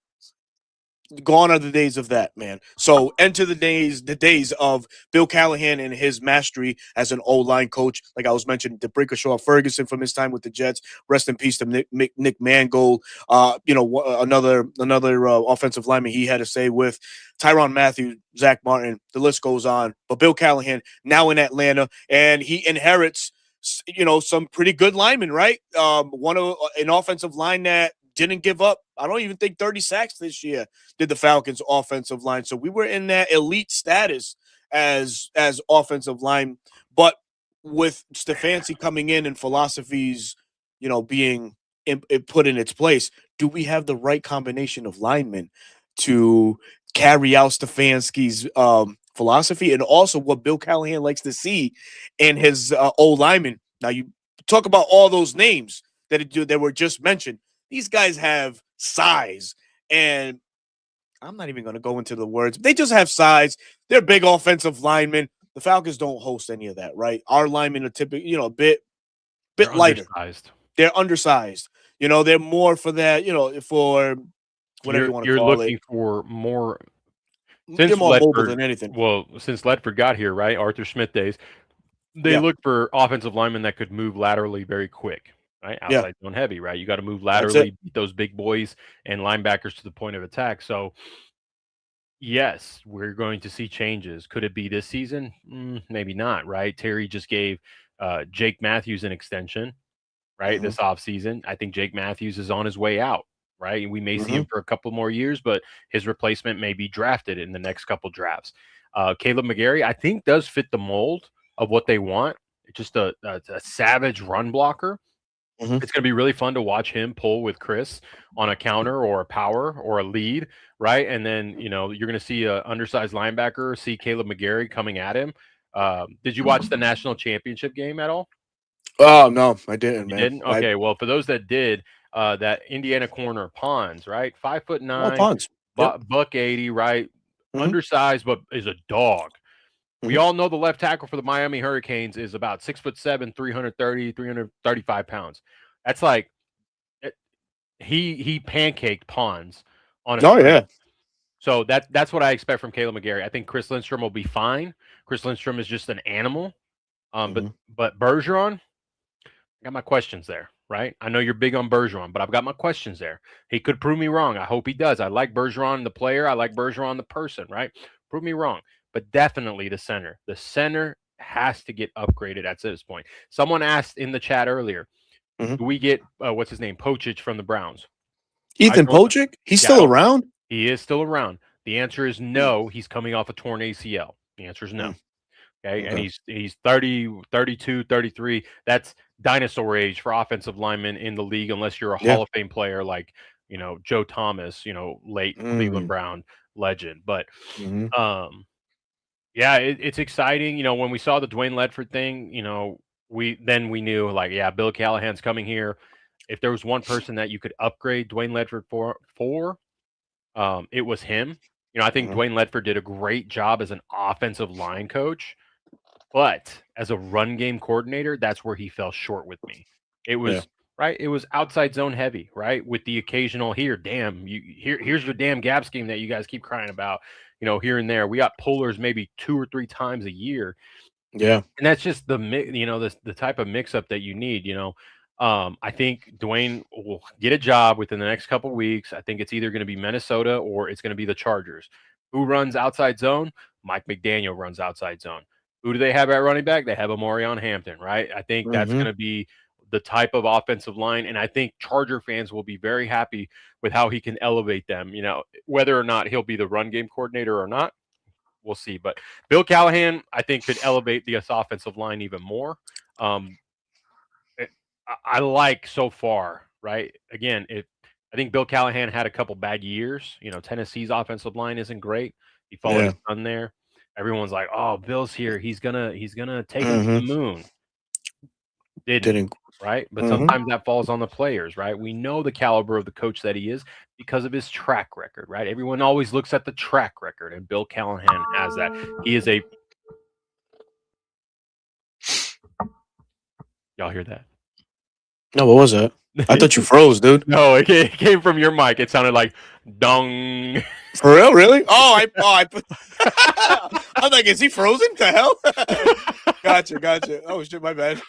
gone are the days of that, man. So enter the days of Bill Callahan and his mastery as an O-line coach. Like I was mentioning, DeBrickashaw Ferguson from his time with the Jets. Rest in peace to Nick Mangold. Another offensive lineman he had to say with Tyrann Mathieu, Zach Martin. The list goes on. But Bill Callahan now in Atlanta, and he inherits some pretty good linemen, right? One of an offensive line that didn't give up. I don't even think 30 sacks this year did the Falcons offensive line. So we were in that elite status as offensive line, but with Stefanski coming in and philosophies, being put in its place, do we have the right combination of linemen to carry out Stefanski's philosophy and also what Bill Callahan likes to see in his old linemen? Now you talk about all those names that were just mentioned. These guys have size, and I'm not even going to go into the words. They just have size. They're big offensive linemen. The Falcons don't host any of that, right? Our linemen are typically, a bit They're lighter. undersized. They're undersized. They're more for that, for whatever you want to You're call it. looking for more They're since more mobile Ledford. than anything. Well, since Ledford got here, right? Arthur Smith days. They Yeah, look for offensive linemen that could move laterally very quick, right? yeah, Outside zone heavy, right? You got to move that's it. laterally, beat those big boys and linebackers to the point of attack. So, yes, we're going to see changes. Could it be this season? Maybe not, right? Terry just gave Jake Matthews an extension, right? This offseason. I think Jake Matthews is on his way out, right? We may see him for a couple more years, but his replacement may be drafted in the next couple drafts. Caleb McGarry, I think, does fit the mold of what they want. Just a savage run blocker. It's going to be really fun to watch him pull with Chris on a counter or a power or a lead, right? And then, you're going to see an undersized linebacker, see Caleb McGarry coming at him. Did you watch the national championship game at all? Oh, no, I didn't, You man. didn't? Okay, well, for those that did, that Indiana corner, Pons, right? 5'9", Pons. Yep. buck 80, right? Undersized, but is a dog. We all know the left tackle for the Miami Hurricanes is about 6'7", 330, 335 pounds. That's like he pancaked Pons on a Oh, yeah. So that's what I expect from Caleb McGarry. I think Chris Lindstrom will be fine. Chris Lindstrom is just an animal. But Bergeron, I got my questions there, right? I know you're big on Bergeron, but I've got my questions there. He could prove me wrong. I hope he does. I like Bergeron, the player. I like Bergeron, the person, right? Prove me wrong. But definitely the center. The center has to get upgraded at this point. Someone asked in the chat earlier, do we get, what's his name, Pochich from the Browns? Ethan Pochich? He's still around? He is still around. The answer is no. He's coming off a torn ACL. The answer is no. Okay. And he's 30, 32, 33. That's dinosaur age for offensive linemen in the league, unless you're a Hall of Fame player like, Joe Thomas, late Cleveland Brown legend. But it's exciting. When we saw the Dwayne Ledford thing, we knew like, Bill Callahan's coming here. If there was one person that you could upgrade Dwayne Ledford for, it was him. I think Dwayne Ledford did a great job as an offensive line coach, but as a run game coordinator, that's where he fell short with me. It was right. It was outside zone heavy, right? With the occasional here's your damn gap scheme that you guys keep crying about, here and there. We got pullers maybe 2 or 3 times a year. Yeah. And that's just the type of mix up that you need, I think Dwayne will get a job within the next couple of weeks. I think it's either going to be Minnesota or it's going to be the Chargers. Who runs outside zone? Mike McDaniel runs outside zone. Who do they have at running back? They have Amorion Hampton, right? I think that's going to be the type of offensive line. And I think Charger fans will be very happy with how he can elevate them. Whether or not he'll be the run game coordinator or not, we'll see. But Bill Callahan, I think, could elevate the offensive line even more. I like so far, right? Again, I think Bill Callahan had a couple bad years. Tennessee's offensive line isn't great. He followed his son there. Everyone's like, "Oh, Bill's here. He's gonna take him to the moon." Didn't right? But sometimes that falls on the players, right? We know the caliber of the coach that he is because of his track record, right? Everyone always looks at the track record, and Bill Callahan has that. He is a. Y'all hear that? No, what was that? I thought you froze, dude. No, it came from your mic. It sounded like dong. For real, really? I was like, is he frozen? The hell? Gotcha. Oh shit, my bad.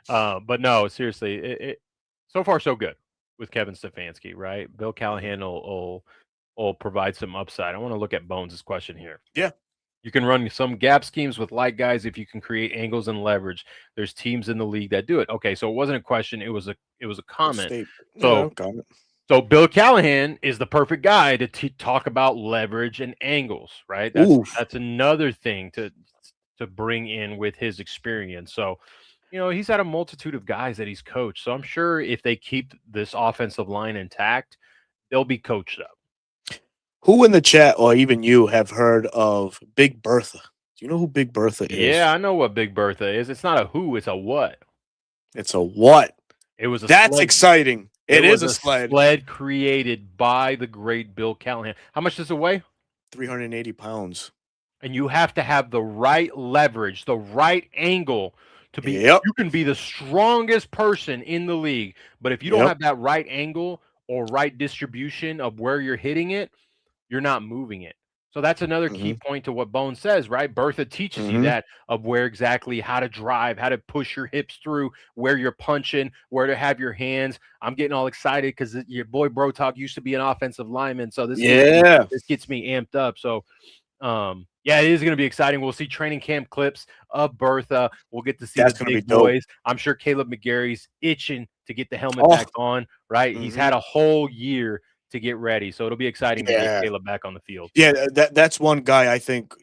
But no, seriously, it so far so good with Kevin Stefanski, right? Bill Callahan will provide some upside. I want to look at Bones' question here. Yeah. You can run some gap schemes with light guys if you can create angles and leverage. There's teams in the league that do it. Okay, so it wasn't a question; it was a comment. So Bill Callahan is the perfect guy to talk about leverage and angles, right? That's another thing to bring in with his experience. So, he's had a multitude of guys that he's coached. So I'm sure if they keep this offensive line intact, they'll be coached up. Who in the chat or even you have heard of Big Bertha? Do you know who Big Bertha is? Yeah, I know what Big Bertha is. It's not a who, it's a what. It's a what? It was a That's sled. Exciting. It is a sled. Sled created by the great Bill Callahan. How much does it weigh? 380 pounds. And you have to have the right leverage, the right angle to be. Yep. You can be the strongest person in the league, but if you don't have that right angle or right distribution of where you're hitting it, you're not moving it. So that's another key point to what Bones says, right? Bertha teaches you that of where exactly how to drive, how to push your hips through, where you're punching, where to have your hands. I'm getting all excited because your boy Bro Talk used to be an offensive lineman. So this gets me amped up. So Yeah, it is going to be exciting. We'll see training camp clips of Bertha. We'll get to see the That's gonna be big dope. boys. I'm sure Caleb McGarry's itching to get the helmet Oh, back on, right? He's mhm. had a whole year to get ready. So it'll be exciting to get Yeah. Caleb back on the field. Yeah, that's one guy I think,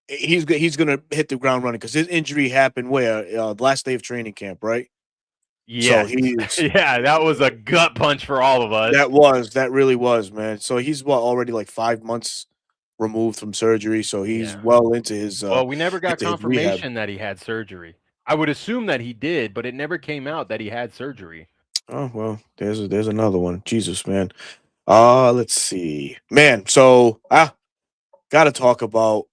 he's gonna hit the ground running because his injury happened where, the last day of training camp, right? So Yes. he's Yeah, that was a gut punch for all of us. that really was, man. So he's already like 5 months removed from surgery, so he's Yeah. well into his, Well, we never got rehab. confirmation that he had surgery. I would assume that he did, but it never came out that he had surgery. Oh, well, there's another one. Jesus, man. Let's see. Man, so, gotta talk about,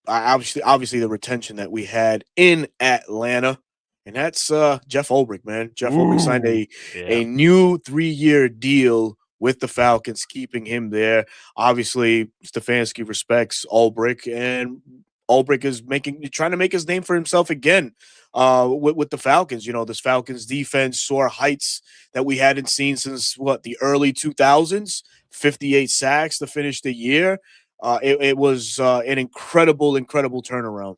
obviously the retention that we had in Atlanta, and that's, Jeff Ulbrich, man. Jeff Ulbrich signed Ooh. a Yeah. a new 3-year deal with the Falcons, keeping him there. Obviously, Stefanski respects Ulbrich, and Ulbrich is trying to make his name for himself again, with the Falcons. This Falcons defense soar heights that we hadn't seen since the early 2000s. 58 sacks to finish the year. It was an incredible turnaround.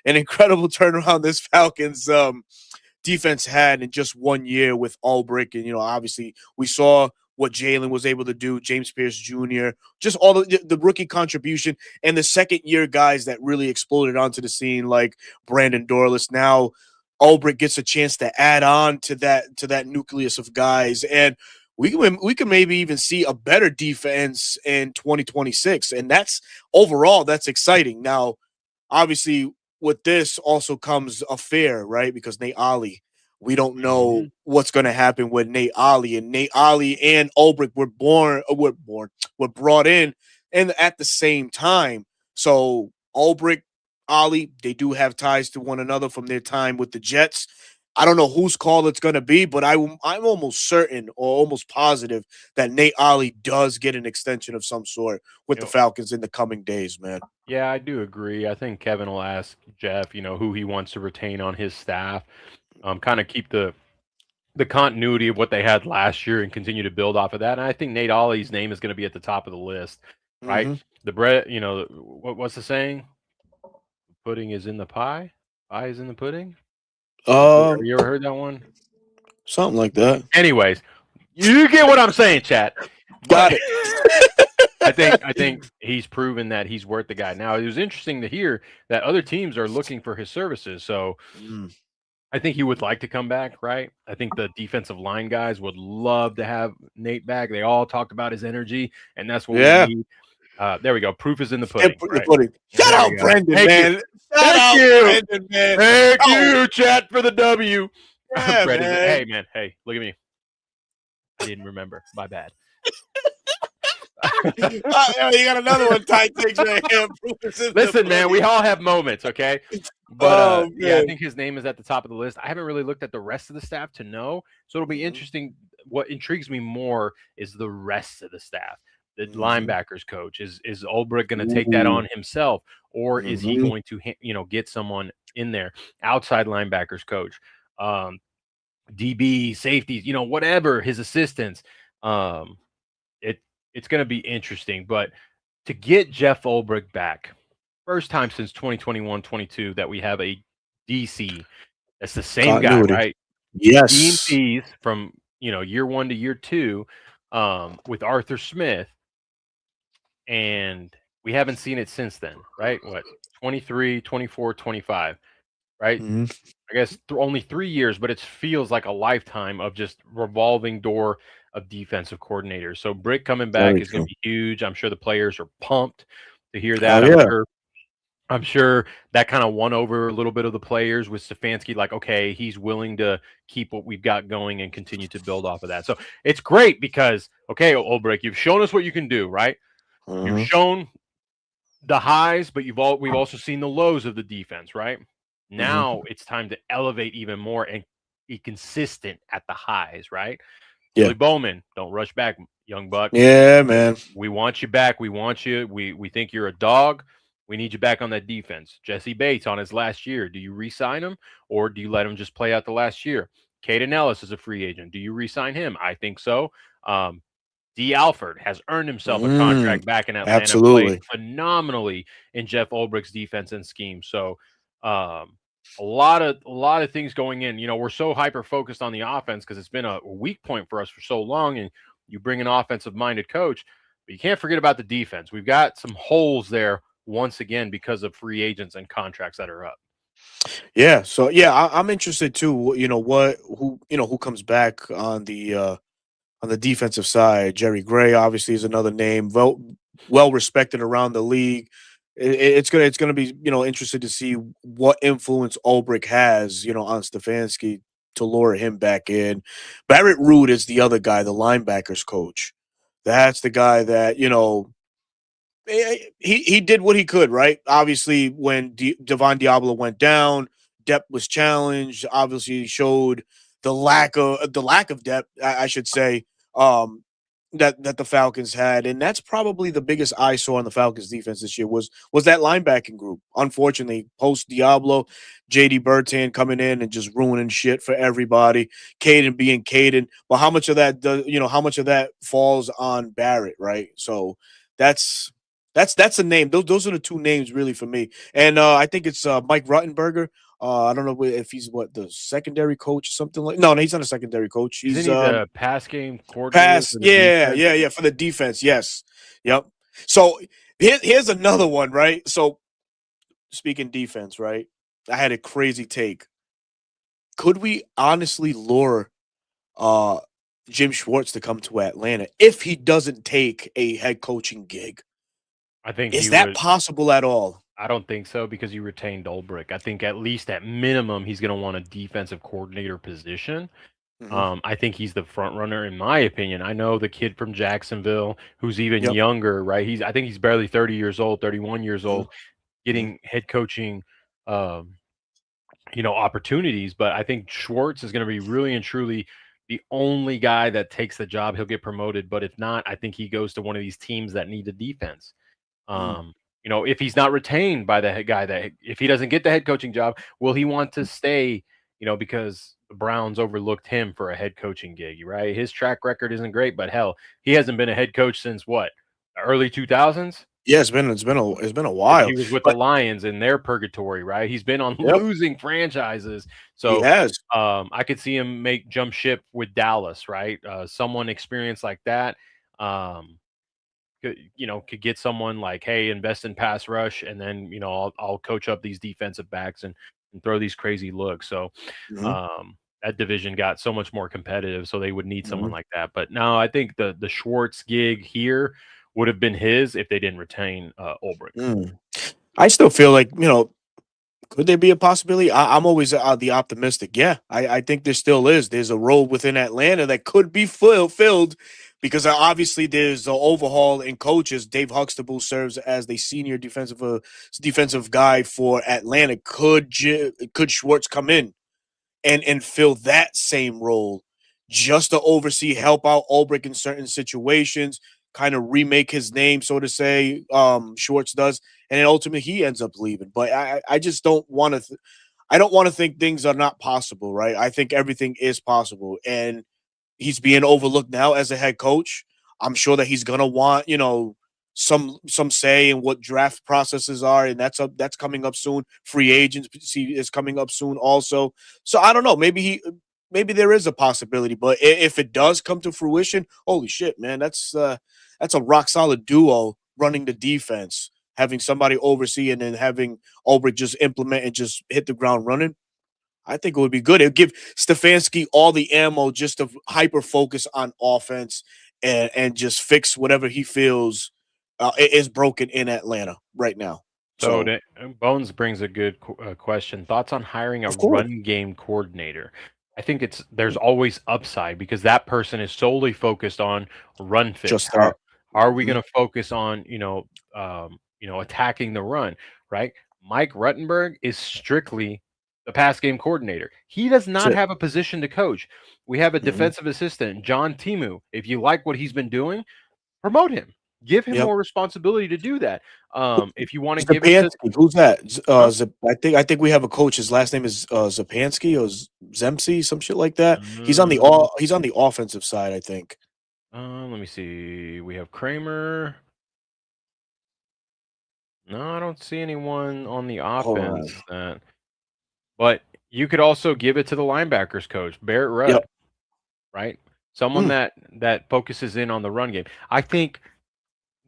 An incredible turnaround this Falcons defense had in just 1 year with Ulbrich. And, obviously we saw what Jalen was able to do, James Pierce Jr., just all the rookie contribution and the second year guys that really exploded onto the scene like Brandon Dorless. Now Ulbrich gets a chance to add on to that nucleus of guys, and we can maybe even see a better defense in 2026, and that's exciting. Now, obviously, with this also comes a fear, right? Because Nate Ollie, we don't know Mhm. what's going to happen with Nate Ollie, and Nate Ollie and Ulbrich were brought in, and at the same time. So Ulbrich, Ollie, they do have ties to one another from their time with the Jets. I don't know whose call it's going to be, but I'm almost certain or almost positive that Nate Ollie does get an extension of some sort with the Yo, Falcons in the coming days, man. yeah, I do agree. I think Kevin will ask Jeff, who he wants to retain on his staff. Kind of keep the continuity of what they had last year and continue to build off of that. And I think Nate Ollie's name is going to be at the top of the list, right? Mm-hmm. The bread, what's the saying? Pudding is in the pie. Pie is in the pudding. Um, You ever heard that one? Something like that. Anyways, you get what I'm saying, chat. But Got it. I think he's proven that he's worth the guy. Now it was interesting to hear that other teams are looking for his services. So Mm. I think he would like to come back, right? I think the defensive line guys would love to have Nate back. They all talked about his energy, and that's what we Yeah. need. There we go. Proof is in the And pudding, put the right? pudding. Shout There we out go. Brendan, Thank you. man. Shout Thank out you. Brendan, man. Thank Oh, you, chat, for the W. yeah, Brett is man. hey man, hey, look at me. I didn't remember. My bad. Yeah, you got another one. Tight takes right here. Listen, man, we all have moments, okay? But Oh yeah, I man. think his name is at the top of the list. I haven't really looked at the rest of the staff to know, so it'll be Mm-hmm. interesting. What intrigues me more is the rest of the staff. The Mm-hmm. linebackers coach is Ulbrich going to take that Ooh. on himself, or is he Mm-hmm. going to get someone in there? Outside linebackers coach, DB safeties, whatever his assistants. Um, it it's going to be interesting, but to get Jeff Ulbrich back, first time since 2021-22 that we have a DC that's the same guy, Continuity. right? Yes. DNPs from year one to year two, with Arthur Smith, and we haven't seen it since then, right? What, 23, 24, 25, right? Mm-hmm. I guess only 3 years, but it feels like a lifetime of just revolving door of defensive coordinators. So Brick coming back Very is going true. to be huge. I'm sure the players are pumped to hear that. Hell I'm yeah. sure. I'm sure that kind of won over a little bit of the players with Stefanski. Like, okay, he's willing to keep what we've got going and continue to build off of that. So it's great because, okay, Ulbrich, you've shown us what you can do, right? You've Mm-hmm. shown the highs, but we've also seen the lows of the defense, right? Mm-hmm. Now it's time to elevate even more and be consistent at the highs, right? Yeah. Billy Bowman, don't rush back, young buck. Yeah, man. We want you back. We want you. We think you're a dog. We need you back on that defense. Jesse Bates on his last year. Do you re-sign him or do you let him just play out the last year? Caden Ellis is a free agent. Do you re-sign him? I think so. Um, D. Alford has earned himself a Mm, contract back in Atlanta, played absolutely. phenomenally in Jeff Ulbricht's defense and scheme. So, um, a lot of things going in. You know, we're so hyper focused on the offense because it's been a weak point for us for so long, and you bring an offensive minded coach, but you can't forget about the defense. We've got some holes there once again because of free agents and contracts that are up. Yeah. So yeah, I'm interested too. You know what? Who comes back on the defensive side? Jerry Gray obviously is another name, well respected around the league. It's gonna be interested to see what influence Ulbrich has on Stefanski to lure him back in. Barrett Root is the other guy, the linebackers coach. That's the guy that he did what he could, right? Obviously, when Devon Diablo went down, depth was challenged. Obviously, he showed the lack of depth, I should say, um, that the Falcons had, and that's probably the biggest I saw on the Falcons defense this year was that linebacking group. Unfortunately, post Diablo, JD Bertan coming in and just ruining shit for everybody. Caden being Caden, but how much of that falls on Barrett, right? So that's that's a name. Those are the two names really for me. And I think it's Mike Ruttenberger. I don't know if he's the secondary coach or something like. No, he's not a secondary coach. Isn't He's he the pass game coordinator pass. for the Yeah, defense? yeah, yeah. For the defense, yes. Yep. So here's another one, right? So speaking defense, right? I had a crazy take. Could we honestly lure uh Jim Schwartz to come to Atlanta if he doesn't take a head coaching gig? I think Is he that would. possible at all? I don't think so because you retained Dolbrick. I think at least at minimum he's going to want a defensive coordinator position. Hmm. I think he's the front runner in my opinion. I know the kid from Jacksonville who's even Yep. younger, right? I think he's barely 30 years old, 31 years Hmm. old, Hmm. getting head coaching um, opportunities, but I think Schwartz is going to be really and truly the only guy that takes the job. He'll get promoted, but if not, I think he goes to one of these teams that need a defense. Hmm. If he's not retained by the head guy, that if he doesn't get the head coaching job, will he want to stay? Because the Browns overlooked him for a head coaching gig, right? His track record isn't great, but hell, he hasn't been a head coach since what, early 2000s? Yeah, it's been a Because while, he was with the but Lions in their purgatory, right? He's been on yep, losing franchises, he so has. I could see him make jump ship with Dallas, right? Someone experienced like that. Um, could get someone like, hey, invest in pass rush, and then I'll coach up these defensive backs and throw these crazy looks. So Hmm. that division got so much more competitive, so they would need someone Hmm. like that. But no, I think the Schwartz gig here would have been his if they didn't retain Ulbrich. Mm. I still feel like could there be a possibility? I'm always the optimistic. Yeah, I think there still is. There's a role within Atlanta that could be filled because obviously there's an overhaul in coaches. Dave Huxtable serves as the senior defensive guy for Atlanta. Could Schwartz come in and fill that same role just to oversee, help out Ulbrich in certain situations, kind of remake his name, so to say. Schwartz does, and then ultimately he ends up leaving. But I just don't want to. I don't want to think things are not possible, right? I think everything is possible, and he's being overlooked now as a head coach. I'm sure that he's gonna want, some say in what draft processes are, and that's coming up soon. Free agency is coming up soon also. So I don't know. Maybe there is a possibility, but if it does come to fruition, holy shit, man, that's a rock solid duo running the defense. Having somebody oversee and then having Ulbrich just implement and just hit the ground running. I think it would be good. It would give Stefanski all the ammo just to hyper focus on offense and just fix whatever he feels is broken in Atlanta right now. So So, Bones brings a good question. Thoughts on hiring a of course, run game coordinator? I think there's always upside because that person is solely focused on run fits. just How that. are we Mhm. going to focus on attacking the run, right? Mike Ruttenberg is strictly the pass game coordinator. He does That's not it. have a position to coach. We have a Mhm. defensive assistant, John Timu. If you like what he's been doing, promote him. Give him Yep. more responsibility to do that. Who- If you want to give it to Zapansky, who's that? huh? I think we have a coach. His last name is Zapansky or Zemsey, some shit like that. Uh, He's on the offensive side, I think. Let me see. We have Kramer. No, I don't see anyone on the Hold offense on. that. But you could also give it to the linebackers coach, Barrett Yep. Rudd, right? Someone Mm, that focuses in on the run game. I think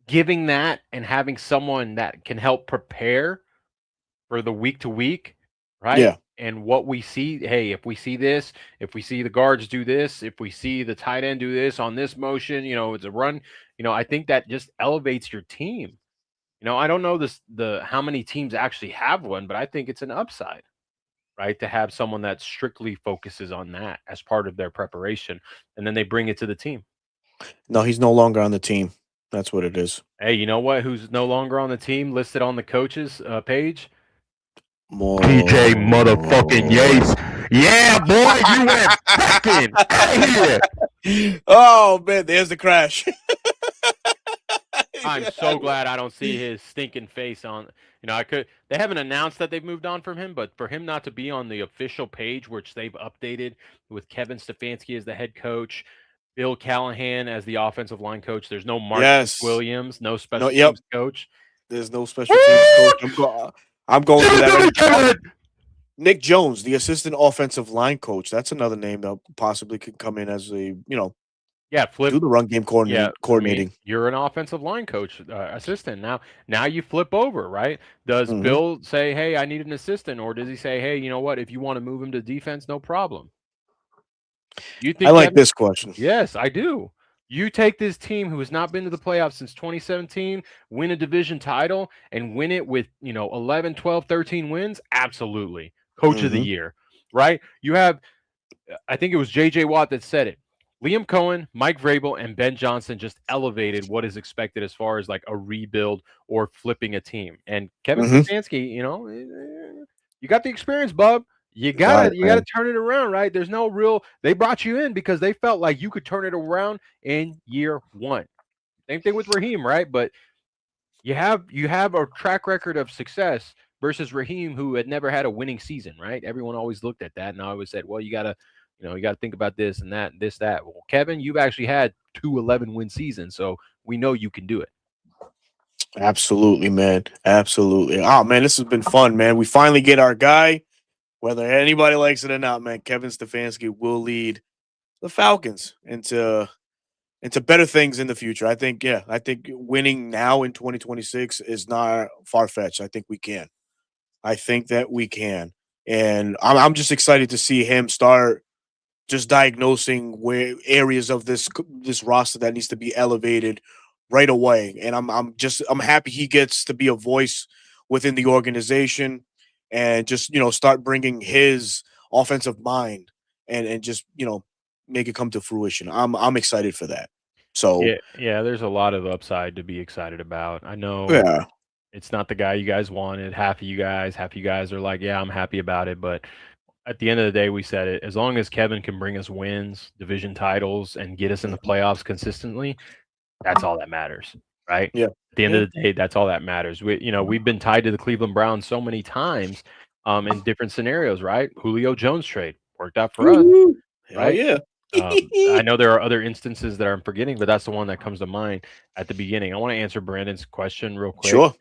giving that and having someone that can help prepare for the week to week, right? yeah. And what we see, hey, if we see this, if we see the guards do this, if we see the tight end do this on this motion, it's a run, I think that just elevates your team. I don't know the how many teams actually have one, but I think it's an upside, right? To have someone that strictly focuses on that as part of their preparation, and then they bring it to the team. No, he's no longer on the team. That's what it is. Hey, you know what? Who's no longer on the team listed on the coaches page? PJ motherfucking More. Yates. Yeah, boy, you went packing out of here. Oh man, there's the crash. I'm so glad I don't see his stinking face on. I could. They haven't announced that they've moved on from him, but for him not to be on the official page, which they've updated with Kevin Stefanski as the head coach, Bill Callahan as the offensive line coach. There's no Marquise Yes. Williams, no No. special Yep. teams coach. There's no special teams coach. What? I'm going Give through it that to right me, now. Kevin. Nick Jones, the assistant offensive line coach. That's another name that possibly could come in as Yeah, do flip. the run game Yeah, I mean, coordinating. you're an offensive line coach assistant now. You flip over, right? Does Hmm. Bill say, "Hey, I need an assistant," or does he say, "Hey, you know what? If you want to move him to defense, no problem." You I think like Kevin? this question. Yes, I do. You take this team who has not been to the playoffs since 2017, win a division title, and win it with 11, 12, 13 wins. Absolutely, coach of the Hmm. year, right? You have I think it was J.J. Watt that said it. Liam Cohen, Mike Vrabel, and Ben Johnson just elevated what is expected as far as like a rebuild or flipping a team. And Kevin Hmm. Stefanski, you got the experience, bub. You Got gotta it, you gotta man. turn it around, right? There's no real. They brought you in because they felt like you could turn it around in year one. Same thing with Raheem, right? But you have a track record of success versus Raheem, who had never had a winning season, right? Everyone always looked at that and I always said, well, you gotta think about this and that, and this, that. Well, Kevin, you've actually had 2 11-win seasons, so we know you can do it. Absolutely, man. Absolutely. Oh man, this has been fun, man. We finally get our guy. Whether anybody likes it or not, man, Kevin Stefanski will lead the Falcons into better things in the future. I think winning now in 2026 is not far fetched. I think we can. I think that we can. And I'm just excited to see him start just diagnosing where areas of this roster that needs to be elevated right away. And I'm happy he gets to be a voice within the organization and just start bringing his offensive mind and just make it come to fruition. I'm excited for that. So Yeah, there's a lot of upside to be excited about. I know yeah. it's not the guy you guys wanted. Half of you guys are like, yeah, I'm happy about it, but at the end of the day, we said it. As long as Kevin can bring us wins, division titles, and get us in the Mhm. playoffs consistently, that's all that matters, right? Yeah. At the end Yeah. of the day, that's all that matters. We've been tied to the Cleveland Browns so many times, in different scenarios, right? Julio Jones trade worked out for us, Woo-hoo. Hell right? yeah. I know there are other instances that I'm forgetting, but that's the one that comes to mind at the beginning. I want to answer Brandon's question real quick. Sure.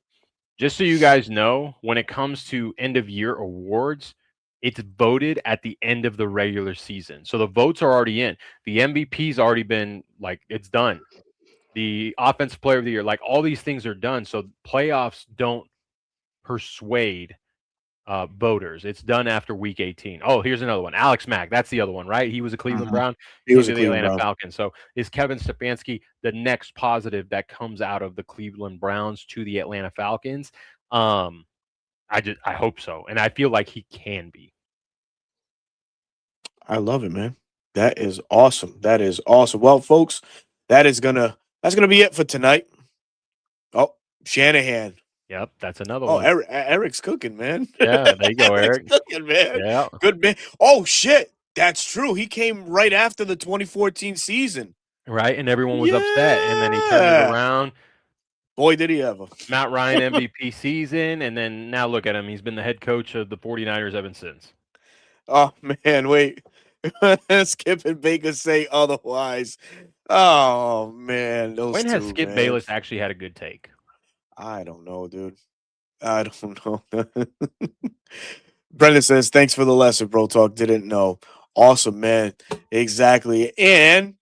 Just so you guys know, when it comes to end of year awards, it's voted at the end of the regular season. So the votes are already in. The MVP's already been like it's done. The offensive player of the year, like all these things are done. So playoffs don't persuade voters. It's done after week 18. Oh, here's another one. Alex Mack. That's the other one, right? He was a Cleveland Mhm. Brown, He came was a to the Cleveland Atlanta Brown. Falcons. So is Kevin Stefanski the next positive that comes out of the Cleveland Browns to the Atlanta Falcons? Um, I hope so, and I feel like he can be. I love it, man. That is awesome. That is awesome. Well, folks, that's gonna be it for tonight. Oh, Shanahan. Yep, that's another Oh, one. Eric's cooking, man. Yeah, there you go, Eric's Eric. cooking, man. Yeah, Good man. Oh shit, that's true. He came right after the 2014 season. right. And everyone was upset, and then he turned it Yeah. around. Boy, did he ever. Matt Ryan MVP season, and then now look at him. He's been the head coach of the 49ers ever since. Oh man, wait. Skip and Baker say otherwise. Oh man, those When has two, Skip man. Bayless actually had a good take? I don't know, dude. I don't know. Brendan says, "Thanks for the lesson, bro. Talk didn't know. Awesome, man. Exactly. And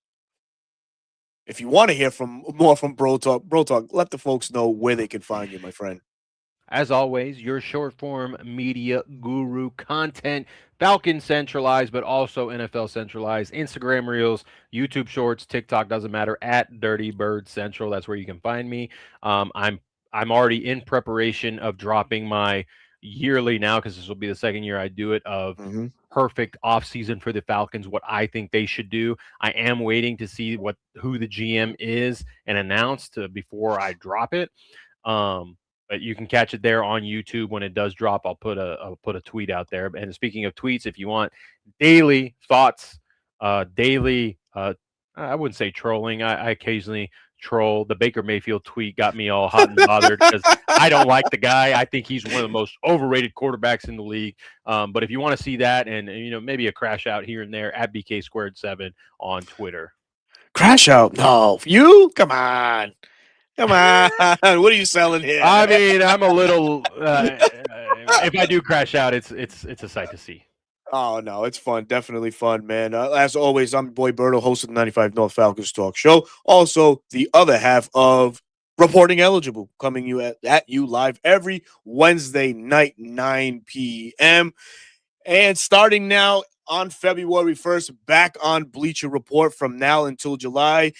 if you want to hear from more from Bro Talk, let the folks know where they can find you, my friend." As always, your short form media guru content, Falcon centralized, but also NFL centralized. Instagram Reels, YouTube Shorts, TikTok doesn't matter at Dirty Bird Central. That's where you can find me. I'm already in preparation of dropping my yearly now because this will be the second year I do it of Hmm. perfect offseason for the Falcons, what I think they should do. I am waiting to see who the GM is and announce before I drop it. But you can catch it there on YouTube when it does drop. I'll put a tweet out there. And speaking of tweets, if you want daily thoughts, daily I wouldn't say trolling. I occasionally troll. The Baker Mayfield tweet got me all hot and bothered because I don't like the guy. I think he's one of the most overrated quarterbacks in the league. But if you want to see that and maybe a crash out here and there at BK squared 7 on Twitter. Crash out? No, you? Come on. Come on. What are you selling here? I mean, I'm a little. If I do crash out, it's a sight to see. Oh no, it's fun. Definitely fun, man. As always, I'm your boy Berto, host of the 95 North Falcons Talk Show. Also, the other half of Reporting Eligible, coming at you live every Wednesday night, 9 p.m. And starting now on February 1st, back on Bleacher Report from now until July,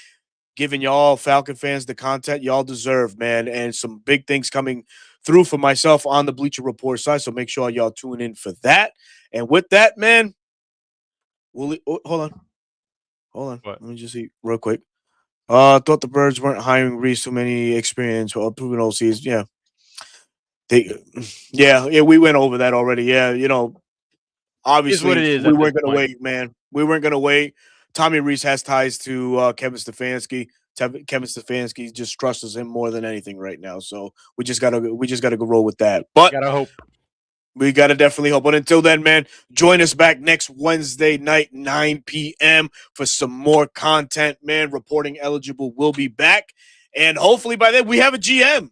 giving y'all Falcon fans the content y'all deserve, man. And some big things coming through for myself on the Bleacher Report side. So make sure y'all tune in for that. And with that, man, hold on. Hold on. But Let me just see real quick. Thought the Birds weren't hiring Reese too many experience or proven OCs. Yeah. They yeah, we went over that already. Yeah, is what it obviously is we at this weren't gonna point. wait, man. We weren't gonna wait. Tommy Reese has ties to Kevin Stefanski. Kevin Stefanski just trusts him more than anything right now. So we just gotta go roll with that. But Gotta hope. we gotta definitely hope. But until then, man, join us back next Wednesday night, 9 p.m. for some more content, man. Reporting Eligible will be back. And hopefully by then we have a GM.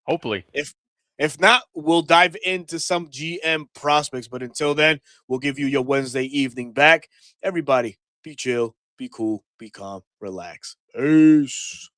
Hopefully. If if not, we'll dive into some GM prospects. But until then, we'll give you your Wednesday evening back. Everybody, be chill, be cool, be calm, relax. Peace.